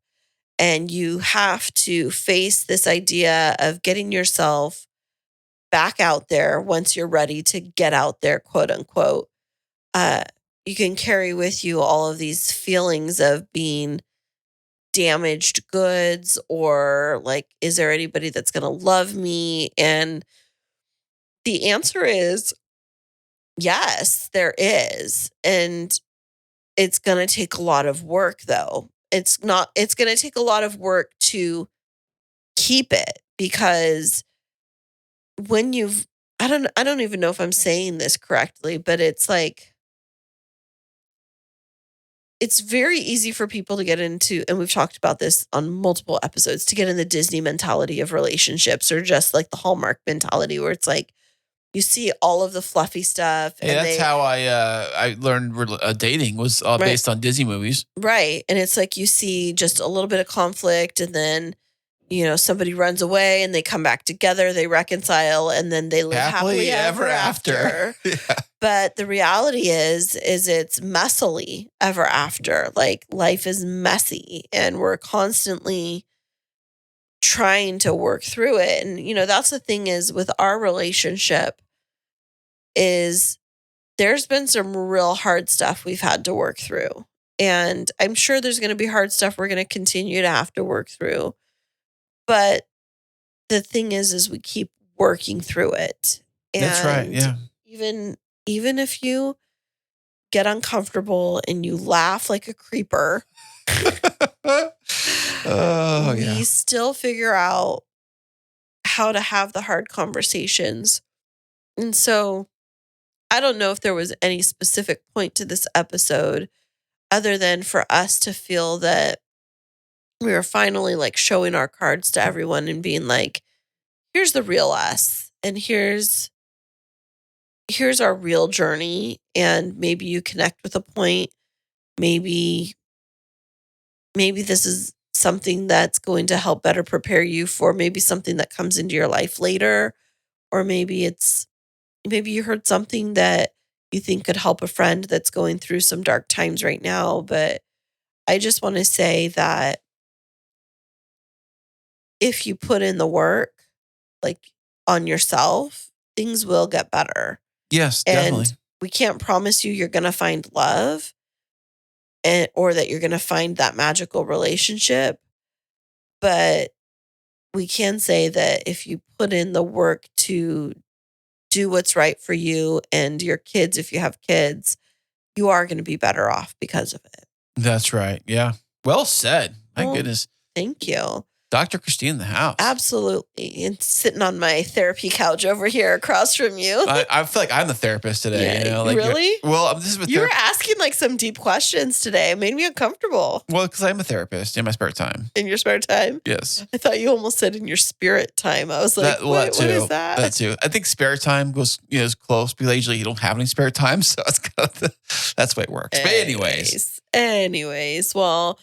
and you have to face this idea of getting yourself back out there once you're ready to get out there, quote unquote, you can carry with you all of these feelings of being damaged goods, or like, is there anybody that's going to love me? And the answer is yes, there is. And it's going to take a lot of work, though. It's going to take a lot of work to keep it, because when I don't even know if I'm saying this correctly, but it's like, it's very easy for people to get into, and we've talked about this on multiple episodes, to get in the Disney mentality of relationships, or just like the Hallmark mentality, where it's like, you see all of the fluffy stuff. Yeah, that's how I learned dating was based on Disney movies. Right. And it's like you see just a little bit of conflict, and then, somebody runs away and they come back together, they reconcile, and then they live happily ever after. Yeah. But the reality is it's messily ever after. Like, life is messy, and we're constantly trying to work through it. And, that's the thing is with our relationship, is there's been some real hard stuff we've had to work through. And I'm sure there's going to be hard stuff we're going to continue to have to work through. But the thing is we keep working through it. And that's right. Yeah. Even if you get uncomfortable and you laugh like a creeper, we still figure out how to have the hard conversations. And so I don't know if there was any specific point to this episode other than for us to feel that we were finally like showing our cards to everyone and being like, here's the real us, and here's our real journey. And maybe you connect with a point. Maybe this is something that's going to help better prepare you for maybe something that comes into your life later. Or maybe you heard something that you think could help a friend that's going through some dark times right now. But I just want to say that if you put in the work, like on yourself, things will get better. Yes, definitely. And we can't promise you're going to find love, or that you're going to find that magical relationship. But we can say that if you put in the work to do what's right for you and your kids, if you have kids, you are going to be better off because of it. That's right. Yeah. Well said. My goodness. Thank you. Dr. Kristine in the house. Absolutely. And sitting on my therapy couch over here across from you. I feel like I'm the therapist today. Yeah, You know, like, really? Well, this is You were asking like some deep questions today. It made me uncomfortable. Well, because I'm a therapist in my spare time. In your spare time? Yes. I thought you almost said in your spirit time. I was like, what is that? That too. I think spare time goes, is close because I usually don't have any spare time. So it's kind of that's the way it works. But anyways, well,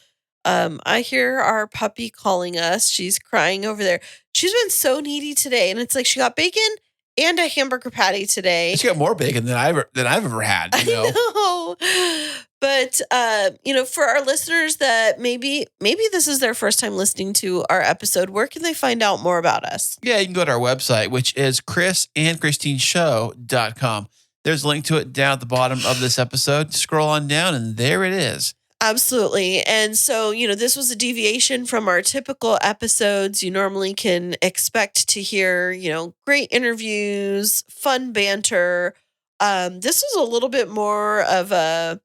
I hear our puppy calling us. She's crying over there. She's been so needy today. And it's like she got bacon and a hamburger patty today. She got more bacon than I've ever had. You know? I know. But, for our listeners that maybe this is their first time listening to our episode, where can they find out more about us? Yeah, you can go to our website, which is krisandkristineshow.com. There's a link to it down at the bottom of this episode. Scroll on down and there it is. Absolutely. And so, this was a deviation from our typical episodes. You normally can expect to hear, great interviews, fun banter. This was a little bit more of a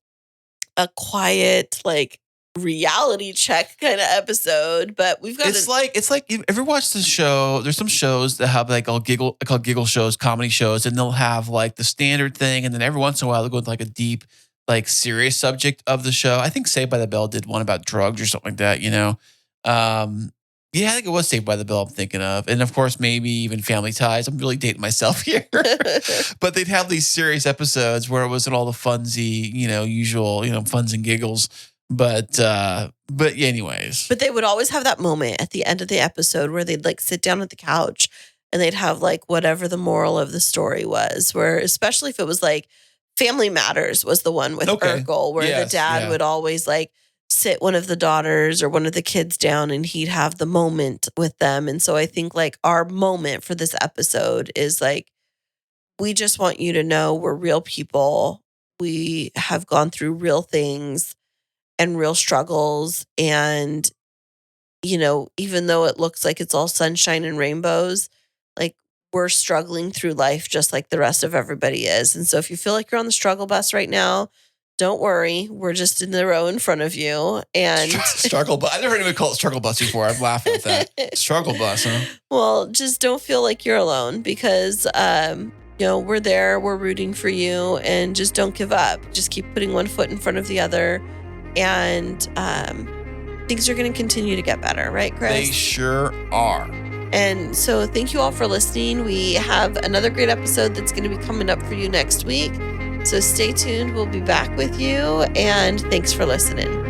quiet, like reality check kind of episode, but we've got it's like you ever watch the show? There's some shows that have like called giggle shows, comedy shows, and they'll have like the standard thing, and then every once in a while they'll go into like a deep, like serious subject of the show. I think Saved by the Bell did one about drugs or something like that, I think it was Saved by the Bell I'm thinking of. And of course, maybe even Family Ties. I'm really dating myself here. But they'd have these serious episodes where it wasn't all the funsy, usual, funs and giggles. But anyways. But they would always have that moment at the end of the episode where they'd like sit down at the couch and they'd have like whatever the moral of the story was, where especially if it was like Family Matters was the one with Urkel, where the dad would always like sit one of the daughters or one of the kids down and he'd have the moment with them. And so I think like our moment for this episode is like, we just want you to know we're real people. We have gone through real things and real struggles. And, even though it looks like it's all sunshine and rainbows, like we're struggling through life just like the rest of everybody is. And so if you feel like you're on the struggle bus right now, don't worry. We're just in the row in front of you. And struggle bus. I never heard anyone call it struggle bus before. I'm laughing at that. Struggle bus, huh? Well, just don't feel like you're alone because, we're there. We're rooting for you, and just don't give up. Just keep putting one foot in front of the other, and things are going to continue to get better, right, Kris? They sure are. And so thank you all for listening. We have another great episode that's going to be coming up for you next week. So stay tuned. We'll be back with you. And thanks for listening.